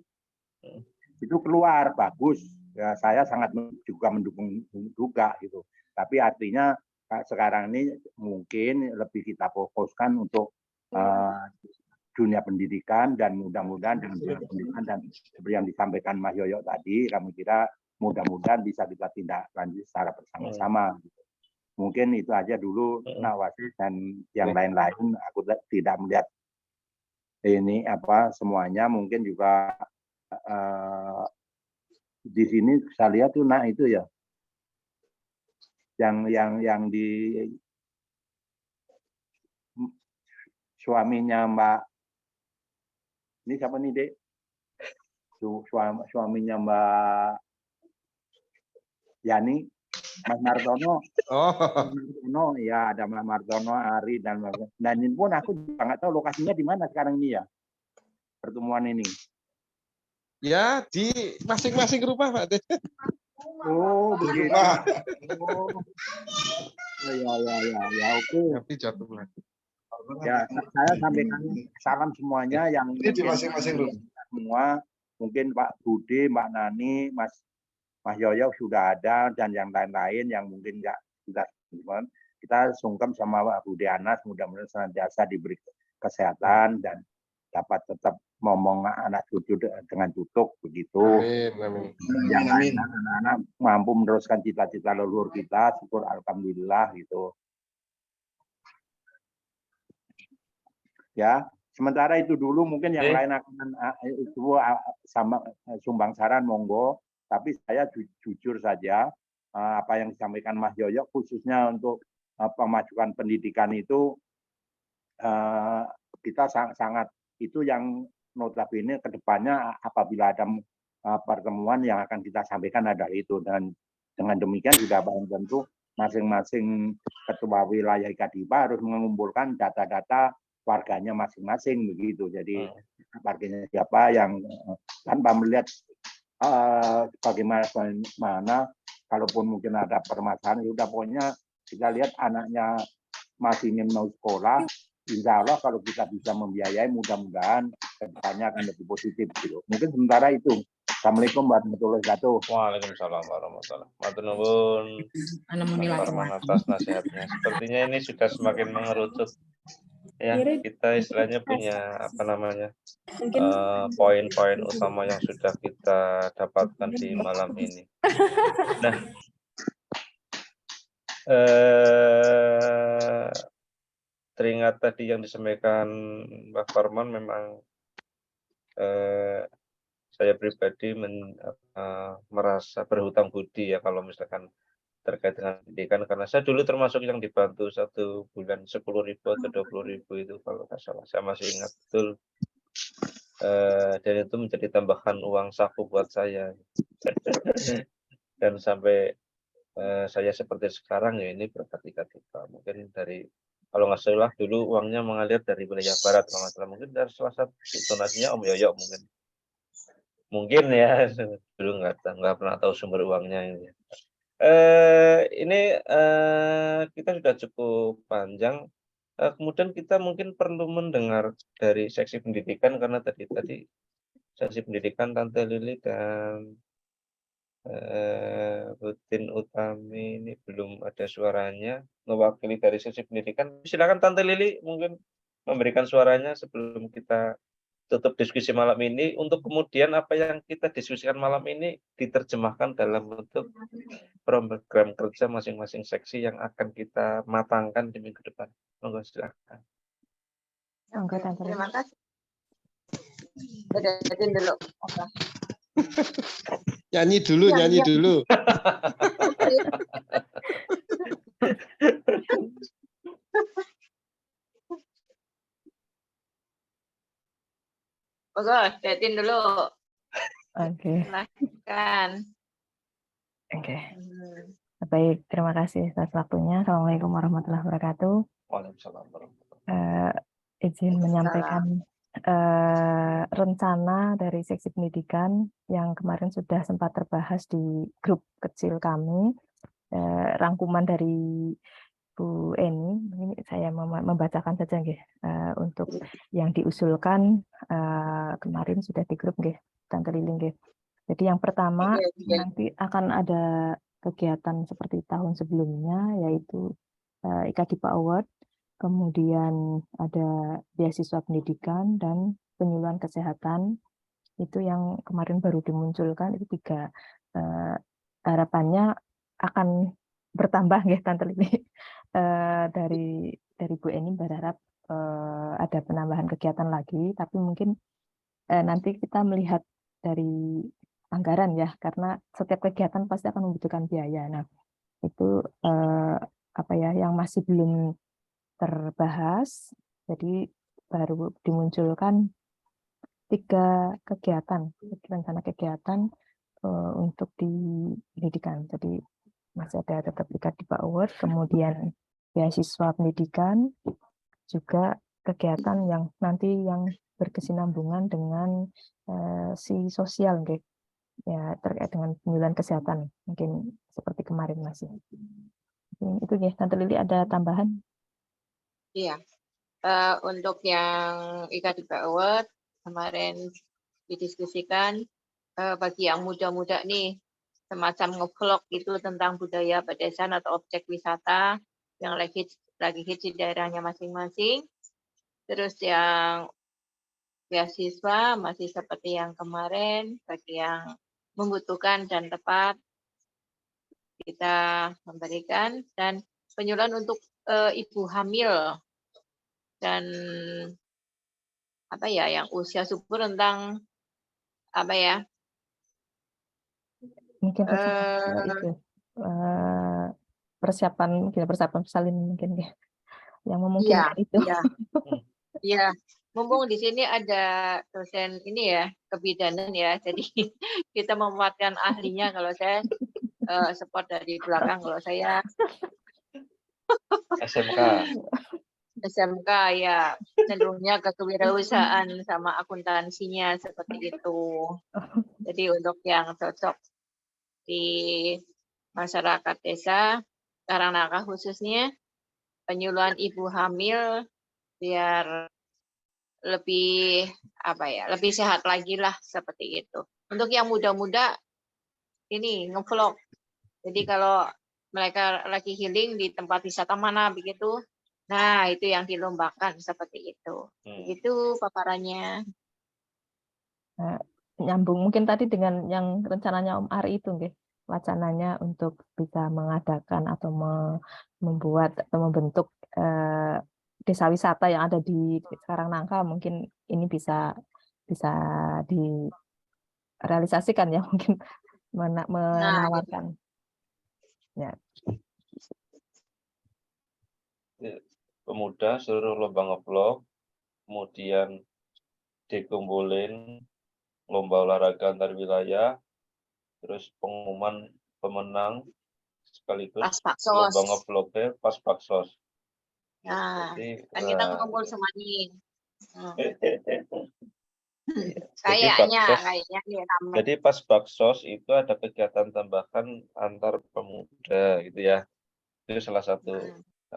itu keluar bagus. Ya, saya sangat juga mendukung juga gitu. Tapi artinya sekarang ini mungkin lebih kita fokuskan untuk dunia pendidikan, dan mudah-mudahan dengan dunia pendidikan dan seperti yang disampaikan Mas Yoyo tadi, kami kira mudah-mudahan bisa kita tindak lanjut secara bersama-sama. Mungkin itu aja dulu Nak Wasis, dan yang lain-lain aku tidak melihat ini apa semuanya. Mungkin juga di sini saya lihat tuh itu ya yang di suaminya Mbak, ini siapa nih Dek? Suaminya Mbak Yani, Mas Martono. Oh, Martono, ya ada Mas Martono, Ari, dan ini pun aku juga nggak tahu lokasinya di mana sekarang ini ya, pertemuan ini. ya di masing-masing rumah Pak Teh. Oh, Di begitu. rumah. Oh. Ya, oke. Tapi jatuh lagi. Ya, saya sampaikan salam semuanya yang Ini di masing-masing rumah. Semua, mungkin Pak Budi, Mbak Nani, Mas Yoyo sudah ada, dan yang lain-lain yang mungkin nggak sudah. Kita sungkem sama Pak Budi Anas, mudah-mudahan senantiasa diberi kesehatan dan dapat tetap ngomong anak cucu dengan tutuk begitu. Amin. Yang anak-anak mampu meneruskan cita-cita leluhur kita, syukur alhamdulillah gitu. Ya, sementara itu dulu, mungkin yang lain akan itu sama sumbang saran monggo, tapi saya jujur saja apa yang disampaikan Mas Yoyo khususnya untuk pemajuan pendidikan itu kita sangat itu yang notabene kedepannya apabila ada pertemuan yang akan kita sampaikan adalah itu. Dan dengan demikian juga tentu masing-masing ketua wilayah IKADIPA harus mengumpulkan data-data warganya masing-masing begitu. Jadi warganya siapa yang tanpa melihat bagaimana kalaupun mungkin ada permasalahan, ya udah pokoknya kita lihat anaknya masih ingin mau sekolah, insya Allah kalau kita bisa membiayai, mudah-mudahan kedepannya akan lebih positif gitu. Mungkin sementara itu. Assalamualaikum warahmatullahi wabarakatuh. Waalaikumsalam warahmatullahi wabarakatuh. Matur nuwun Mas Farman atas nasihatnya. Sepertinya ini sudah semakin mengerucut. Ya, kita istilahnya punya apa namanya poin-poin utama yang sudah kita dapatkan di malam ini. Nah, teringat tadi yang disampaikan Mbak Farman, memang saya pribadi merasa berhutang budi ya kalau misalkan terkait dengan pendidikan, karena saya dulu termasuk yang dibantu 1 bulan 10.000 atau 20.000 itu kalau nggak salah, saya masih ingat betul, dan itu menjadi tambahan uang saku buat saya. Dan sampai saya seperti sekarang ya ini berkat IKADIPA. Mungkin dari, kalau nggak salah dulu uangnya mengalir dari wilayah barat kalau nggak salah, mungkin dari salah satu donasinya Om Yoyo mungkin ya, dulu nggak pernah tahu sumber uangnya ini. Ini kita sudah cukup panjang. Kemudian kita mungkin perlu mendengar dari seksi pendidikan, karena tadi seksi pendidikan Tante Lili dan Rutin Utami ini belum ada suaranya mewakili dari seksi pendidikan. Silakan Tante Lili mungkin memberikan suaranya sebelum kita tutup diskusi malam ini, untuk kemudian apa yang kita diskusikan malam ini diterjemahkan dalam bentuk program kerja masing-masing seksi yang akan kita matangkan di minggu depan. Monggo silakan. Terima kasih. Bedain dulu. Nyanyi dulu. Monggo, Datin dulu. Oke, Silahkan. oke. Baik, terima kasih atas waktunya. Assalamualaikum warahmatullahi wabarakatuh. Waalaikumsalam warahmatullahi wabarakatuh. Izin menyampaikan rencana dari seksi pendidikan yang kemarin sudah sempat terbahas di grup kecil kami. Rangkuman dari Bu Eni, ini saya membacakan saja nggih. Untuk yang diusulkan kemarin sudah di grup nggih, Tante Lili nggih. Jadi yang pertama nanti akan ada kegiatan seperti tahun sebelumnya, yaitu IKDIPA Award, kemudian ada beasiswa pendidikan dan penyuluhan kesehatan. Itu yang kemarin baru dimunculkan, itu 3 harapannya akan bertambah nggih Tante Lili. Dari Bu Eni berharap ada penambahan kegiatan lagi, tapi mungkin nanti kita melihat dari anggaran ya, karena setiap kegiatan pasti akan membutuhkan biaya. Nah, itu apa ya yang masih belum terbahas, jadi baru dimunculkan 3 kegiatan, rencana kegiatan untuk di pendidikan. Jadi masih ada tetap IKDIPA Award, kemudian beasiswa pendidikan, juga kegiatan yang nanti yang berkesinambungan dengan si sosial, gitu. Ya terkait dengan penyuluhan kesehatan, mungkin seperti kemarin masih. Itu ya, Tante Lili ada tambahan? Iya, untuk yang IKDIPA Award kemarin didiskusikan bagi yang muda-muda nih, semacam nge-vlog itu tentang budaya pedesaan atau objek wisata yang lagi hits di daerahnya masing-masing. Terus yang beasiswa masih seperti yang kemarin, bagi yang membutuhkan dan tepat kita memberikan, dan penyuluhan untuk ibu hamil dan apa ya yang usia subur tentang apa ya mungkin itu persiapan salin mungkin ya yang memungkinkan itu. Iya, mumpung di sini ada dosen ini ya kebidanan ya, jadi kita memuatkan ahlinya. Kalau saya support dari belakang, kalau saya SMK ya cenderungnya ke kewirausahaan sama akuntansinya seperti itu. Jadi untuk yang cocok di masyarakat desa Karangnaka khususnya, penyuluhan ibu hamil biar lebih lebih sehat lagi lah seperti itu. Untuk yang muda-muda ini nge-vlog. Jadi kalau mereka lagi healing di tempat wisata mana begitu, nah itu yang dilombakan seperti itu. Begitu paparannya. Nyambung mungkin tadi dengan yang rencananya Om Ari itu nggih, wacananya untuk bisa mengadakan atau membuat atau membentuk desa wisata yang ada di Karangnaka, mungkin ini bisa direalisasikan ya, mungkin menawarkan. Ya. Pemuda seluruh lomba nge-vlog, kemudian dikumpulin lomba olahraga antar wilayah, terus pengumuman pemenang sekaligus lomba nge-vlognya pas Baksos. Nah, jadi, kan kita ngumpul semuanya. Kayaknya jadi pas Baksos itu ada kegiatan tambahan antar pemuda gitu ya. Itu salah satu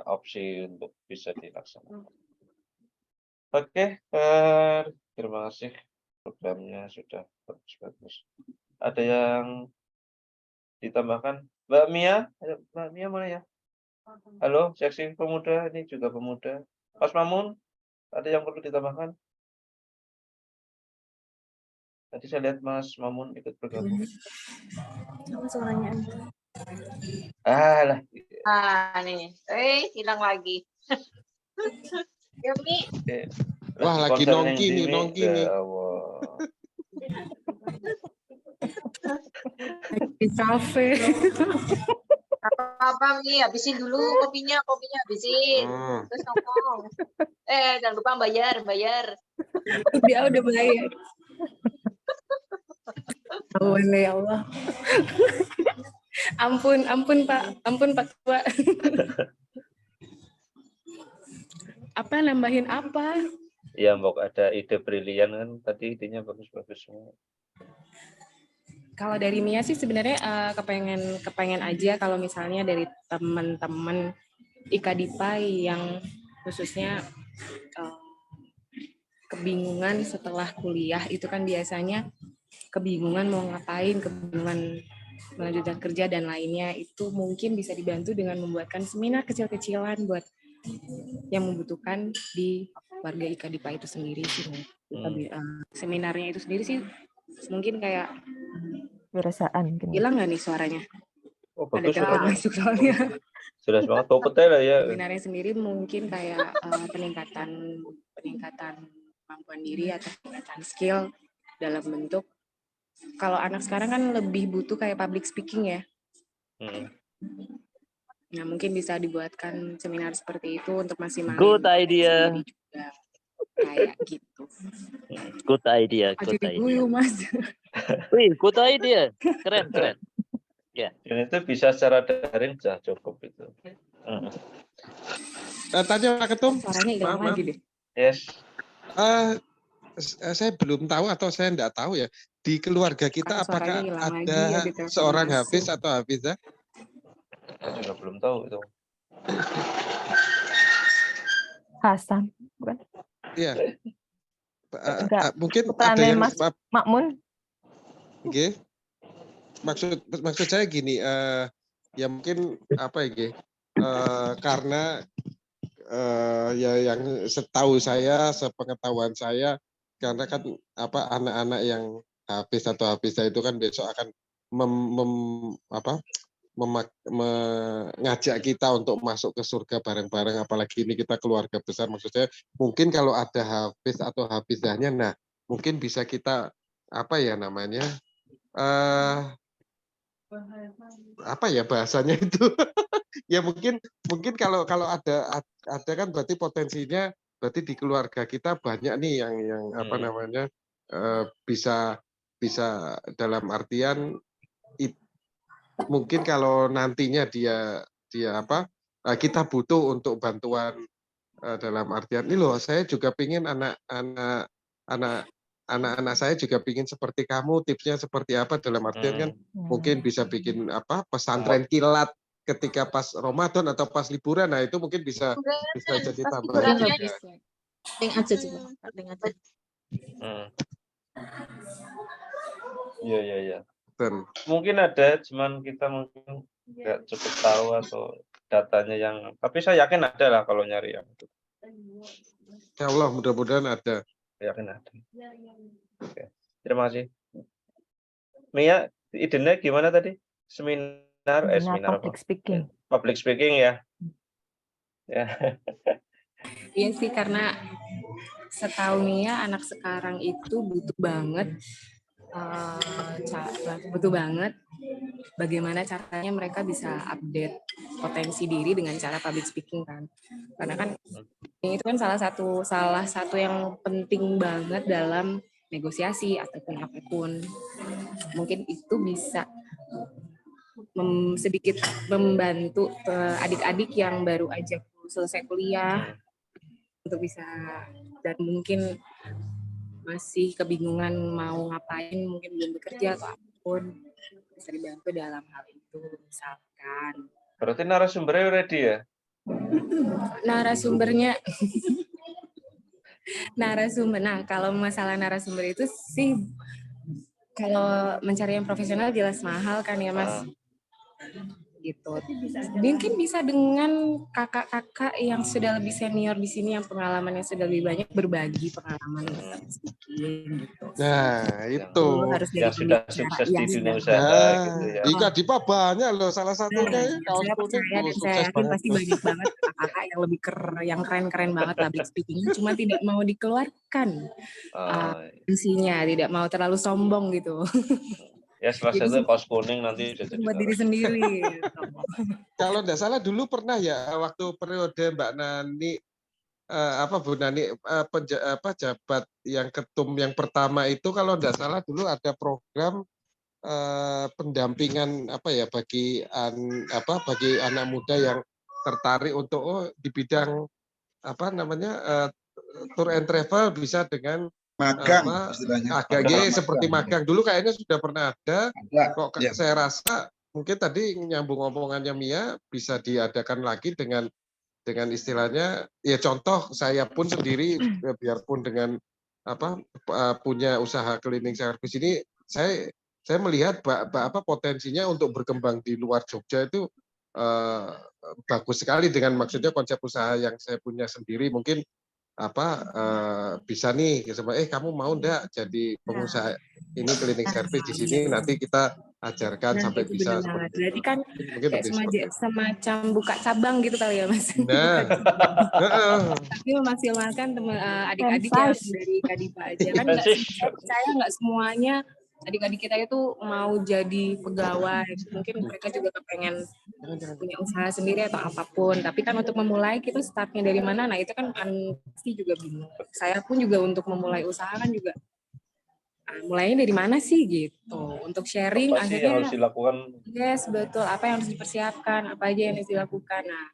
opsi untuk bisa dilaksanakan. Oke, terima kasih, programnya sudah bagus. Ada yang ditambahkan? Mbak Mia, Mbak Mia mana ya? Halo, seksi pemuda, ini juga pemuda. Mas Mamun, ada yang perlu ditambahkan? Tadi saya lihat Mas Mamun ikut bergabung. Suaranya lah. Nih, hilang lagi. Yumi. Wah, lagi nongki nih. Di kafe. Apa Mi, habisin dulu kopinya habisin. Terus ngomong. Jangan lupa bayar. Dia udah bayar. Ampun ya Allah. Ampun Pak Ketua. Apa nambahin apa? Ya, Mbok ada ide brilian kan tadi, idenya bagus-bagus semua. Kalau dari Mia sih sebenarnya kepengen aja kalau misalnya dari teman-teman IKDIPA yang khususnya kebingungan setelah kuliah itu kan biasanya kebingungan mau ngapain, kebingungan melanjutkan kerja dan lainnya, itu mungkin bisa dibantu dengan membuatkan seminar kecil-kecilan buat yang membutuhkan di warga IKDIPA itu sendiri sih. Seminarnya itu sendiri sih mungkin kayak Wirausahaan mungkin. hilang nggak nih suaranya? Oh, Ada bagus. telepon masuk soalnya. Jelas banget, topetnya lah ya. Seminarnya sendiri mungkin kayak peningkatan kemampuan diri atau peningkatan skill dalam bentuk, kalau anak sekarang kan lebih butuh kayak public speaking ya. Nah, mungkin bisa dibuatkan seminar seperti itu untuk masing-masing. Good idea. Juga kayak gitu. Good idea. Good idea. Mas. Wih, good idea. Keren. Ya. Dan itu bisa secara daring sudah cukup itu. Tanya Pak Ketum. Suaranya hilang lagi deh. Yes. Saya belum tahu atau saya enggak tahu ya. Di keluarga kita apakah ada seorang hafiz atau hafizah? Saya juga belum tahu itu. Hasan, bukan? Iya. Mungkin ada yang Mas Makmun. Oke. Maksud saya gini, ya mungkin apa ya, karena ya yang setahu saya, sepengetahuan saya, karena kan apa anak-anak yang hafiz atau hafizah itu kan besok akan mengajak kita untuk masuk ke surga bareng-bareng, apalagi ini kita keluarga besar. Maksud saya mungkin kalau ada hafiz atau hafizahnya, nah mungkin bisa kita apa ya namanya, apa ya bahasanya itu ya mungkin kalau ada kan berarti potensinya berarti di keluarga kita banyak nih yang apa namanya bisa dalam artian mungkin kalau nantinya dia apa kita butuh untuk bantuan dalam artian ini loh, saya juga pingin anak-anak saya juga pingin seperti kamu, tipsnya seperti apa dalam artian kan mungkin bisa bikin apa pesantren kilat ketika pas Ramadan atau pas liburan. Nah itu mungkin bisa jadi tambahan juga. Link aja coba, link aja. Iya. Mungkin ada, cuman kita mungkin nggak cukup tahu atau datanya yang, tapi saya yakin ada lah kalau nyari yang itu. Ya Allah, mudah-mudahan ada. Yakin ada. Oke. Terima kasih. Mia, idenya gimana tadi? Seminar public speaking. Public speaking ya. Ya. Iya sih, karena setahu Mia anak sekarang itu butuh banget bagaimana caranya mereka bisa update potensi diri dengan cara public speaking kan. Karena kan itu kan salah satu yang penting banget dalam negosiasi ataupun apapun. Mungkin itu bisa sedikit membantu adik-adik yang baru aja selesai kuliah untuk bisa, dan mungkin masih kebingungan mau ngapain, mungkin belum bekerja atau apapun, bisa dibantu dalam hal itu misalkan. Berarti narasumbernya ready ya? Nah kalau masalah narasumber itu sih, kalau mencari yang profesional jelas mahal kan ya Mas. Gitu. Mungkin bisa dengan kakak-kakak yang sudah lebih senior di sini, yang pengalamannya sudah lebih banyak, berbagi pengalaman gitu. Nah, itu yang sudah sukses di dunia usaha gitu ya. IKDIPA banyak loh, salah satunya saya percaya dan saya yakin pasti banyak banget kakak yang lebih yang keren-keren banget public speaking-nya, cuma tidak mau dikeluarkan isinya, tidak mau terlalu sombong gitu. Ya setelah itu kaos kuning nanti buat diri sendiri. Kalau tidak salah dulu pernah ya waktu periode Mbak Nani Bu Nani jabat yang ketum yang pertama itu, kalau tidak salah dulu ada program pendampingan bagi anak muda yang tertarik untuk di bidang tour and travel bisa dengan magang istilahnya. seperti magang. Dulu kayaknya sudah pernah ada. Kok Ya. saya rasa mungkin tadi nyambung omongannya Mia bisa diadakan lagi dengan istilahnya ya, contoh saya pun sendiri biarpun dengan punya usaha cleaning service ini, saya melihat potensinya untuk berkembang di luar Jogja itu bagus sekali, dengan maksudnya konsep usaha yang saya punya sendiri mungkin bisa nih kamu mau ndak jadi pengusaha ini cleaning service di sini, nanti kita ajarkan sampai itu bisa benar banget. seperti Berarti kan mungkin kayak semacam buka cabang gitu kali ya, Mas. Nah, Tapi memaksimalkan adik-adik yang dari Kadipa aja kan. Saya percaya nggak semuanya adik-adik kita itu mau jadi pegawai. Mungkin mereka juga kepengen punya usaha sendiri atau apapun. Tapi kan untuk memulai kita startnya dari mana? Nah itu kan pasti juga bingung. Saya pun juga untuk memulai usaha kan juga mulainya dari mana sih gitu. Untuk sharing apa sih akhirnya yang harus dilakukan? Yes, betul. Apa yang harus dipersiapkan, apa aja yang harus dilakukan. Nah,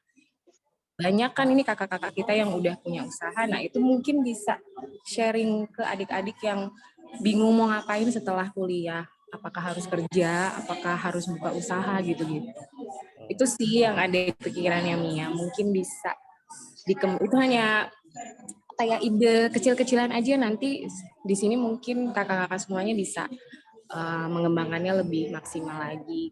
banyak kan ini kakak-kakak kita yang udah punya usaha. Nah, itu mungkin bisa sharing ke adik-adik yang bingung mau ngapain setelah kuliah. Apakah harus kerja, apakah harus buka usaha gitu-gitu. Itu sih yang ada di pikirannya Mia. Mungkin bisa itu hanya kayak ide kecil-kecilan aja, nanti di sini mungkin kakak-kakak semuanya bisa mengembangkannya lebih maksimal lagi.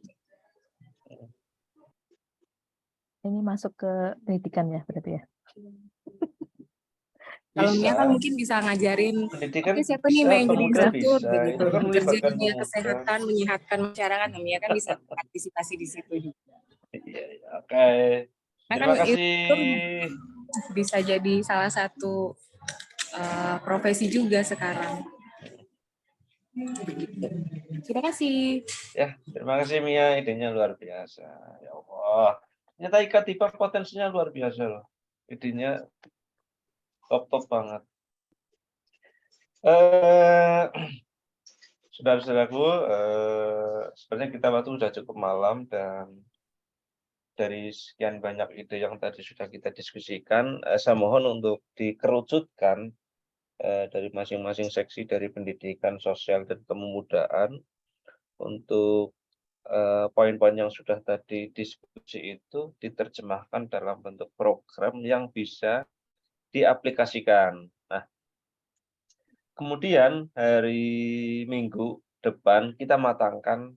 Ini masuk ke pendidikan ya berarti ya? Kalau Mia kan mungkin bisa ngajarin, pendidikan siapa nih yang jadi instruktur bisa. begitu. Itu kan Kerja melibatkan dunia pemuda. kesehatan, menyehatkan masyarakat, Mia kan bisa partisipasi di situ juga. Iya, oke. Terima kasih. Itu bisa jadi salah satu profesi juga sekarang. Begitu. Terima kasih. Ya, terima kasih Mia, idenya luar biasa. Ya Allah. Ternyata Kadipa potensinya luar biasa loh. Idenya top banget. Saudara-saudaraku, sebenarnya kita waktu sudah cukup malam, dan dari sekian banyak ide yang tadi sudah kita diskusikan, saya mohon untuk dikerucutkan dari masing-masing seksi dari pendidikan, sosial, dan kepemudaan untuk poin-poin yang sudah tadi diskusi itu diterjemahkan dalam bentuk program yang bisa diaplikasikan. Nah, kemudian hari Minggu depan kita matangkan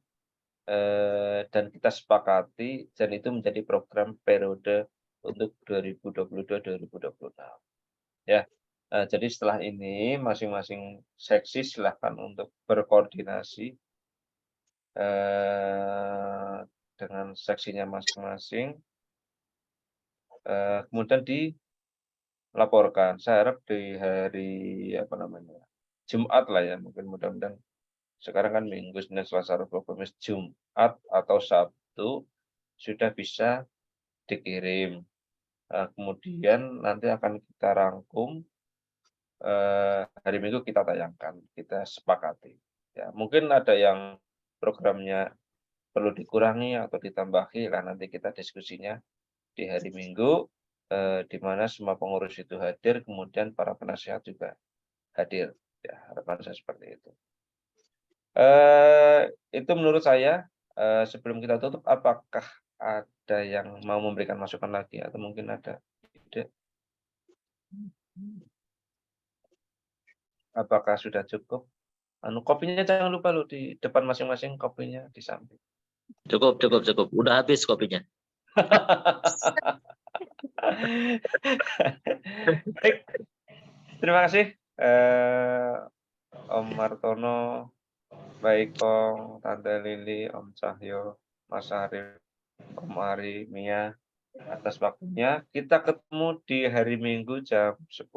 dan kita sepakati, dan itu menjadi program periode untuk 2022-2026. Ya, jadi setelah ini masing-masing seksi silahkan untuk berkoordinasi dengan seksinya masing-masing, kemudian dilaporkan. Saya harap di hari Jumat lah ya, mungkin mudah-mudahan. Sekarang kan Minggu, Senin, Selasa, Rabu, Kamis, Jumat atau Sabtu sudah bisa dikirim. Kemudian nanti akan kita rangkum, hari Minggu kita tayangkan, kita sepakati. Ya, mungkin ada yang programnya perlu dikurangi atau ditambahi, lah nanti kita diskusinya di hari Minggu, di mana semua pengurus itu hadir, kemudian para penasihat juga hadir. Ya, harapan saya seperti itu. Itu menurut saya. Sebelum kita tutup, apakah ada yang mau memberikan masukan lagi atau mungkin ada ide? Apakah sudah cukup? Kopinya jangan lupa loh di depan masing-masing, kopinya di samping. Cukup. Udah habis kopinya. Baik. Terima kasih Om Martono, Baik Kong, Tante Lili, Om Cahyo, Mas Arif, Om Ari, Mia, atas waktunya. Kita ketemu di hari Minggu jam 10.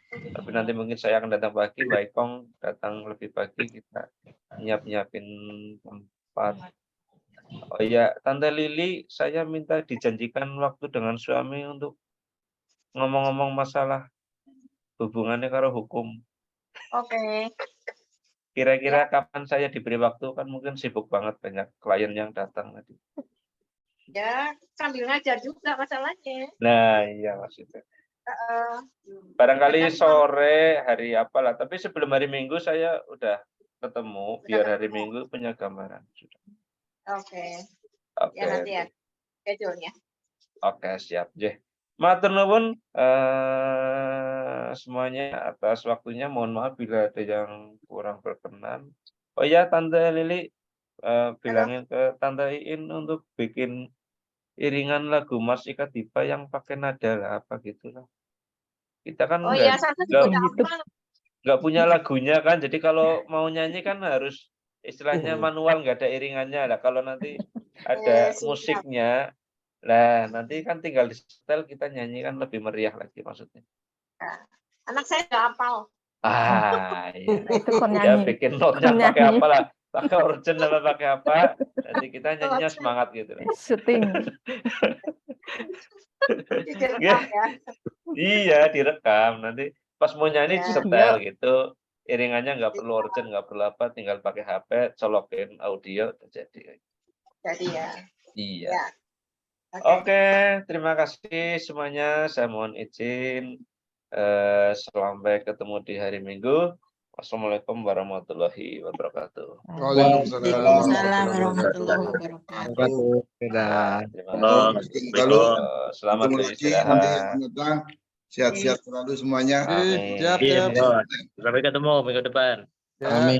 Tapi nanti mungkin saya akan datang pagi, Baik Kong datang lebih pagi, kita nyiapin tempat. Oh iya, Tante Lili, saya minta dijanjikan waktu dengan suami untuk ngomong-ngomong masalah hubungannya karo hukum. Oke. Kira-kira kapan saya diberi waktu, kan mungkin sibuk banget, banyak klien yang datang tadi. Ya, sambil ngajar juga masalahnya. Nah, iya maksudnya. Heeh. Barangkali Kadang sore hari apalah, tapi sebelum hari Minggu saya udah ketemu, biar hari Minggu punya gambaran. Sudah. Oke. Oke. Ya nanti ya schedule-nya. Oke, siap. Jeh. Matur nuwun semuanya atas waktunya. Mohon maaf bila ada yang kurang berkenan. Oh ya, Tante Lili, bilangin ke Tante Iin untuk bikin iringan lagu Mas Ika Dipa yang pakai nada lah, apa gitu lah. Kita kan Oh iya, saya juga apa? nggak punya lagunya kan, jadi kalau mau nyanyi kan harus istilahnya manual, nggak ada iringannya lah. Kalau nanti ada musiknya, lah nanti kan tinggal di setel, kita nyanyi kan lebih meriah lagi maksudnya. Anak saya udah hafal. Iya. Itu kon Ya nyanyi. bikin notnya Kon pakai nyanyi. apa lah, pakai organ apa pakai apa, nanti kita nyanyinya semangat gitu. Syuting. Direkam ya. Iya, direkam. Nanti pas mau nyanyi Ya. disetel gitu. Iringannya nggak perlu organ, nggak perlu apa, tinggal pakai HP, colokin audio, jadi. Jadi ya. Iya. Ya. Oke, terima kasih semuanya. Saya mohon izin. Sampai ketemu di hari Minggu. Wassalamualaikum warahmatullahi wabarakatuh. Waalaikumsalam warahmatullahi wabarakatuh. Terima kasih. Selamat Ketemu lagi nanti beristirahat. datang. Sehat-sehat selalu semuanya. Amin. Sampai ketemu minggu depan. Amin.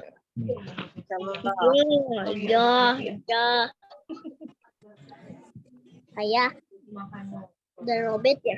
Ya. Ayah, udah robet ya?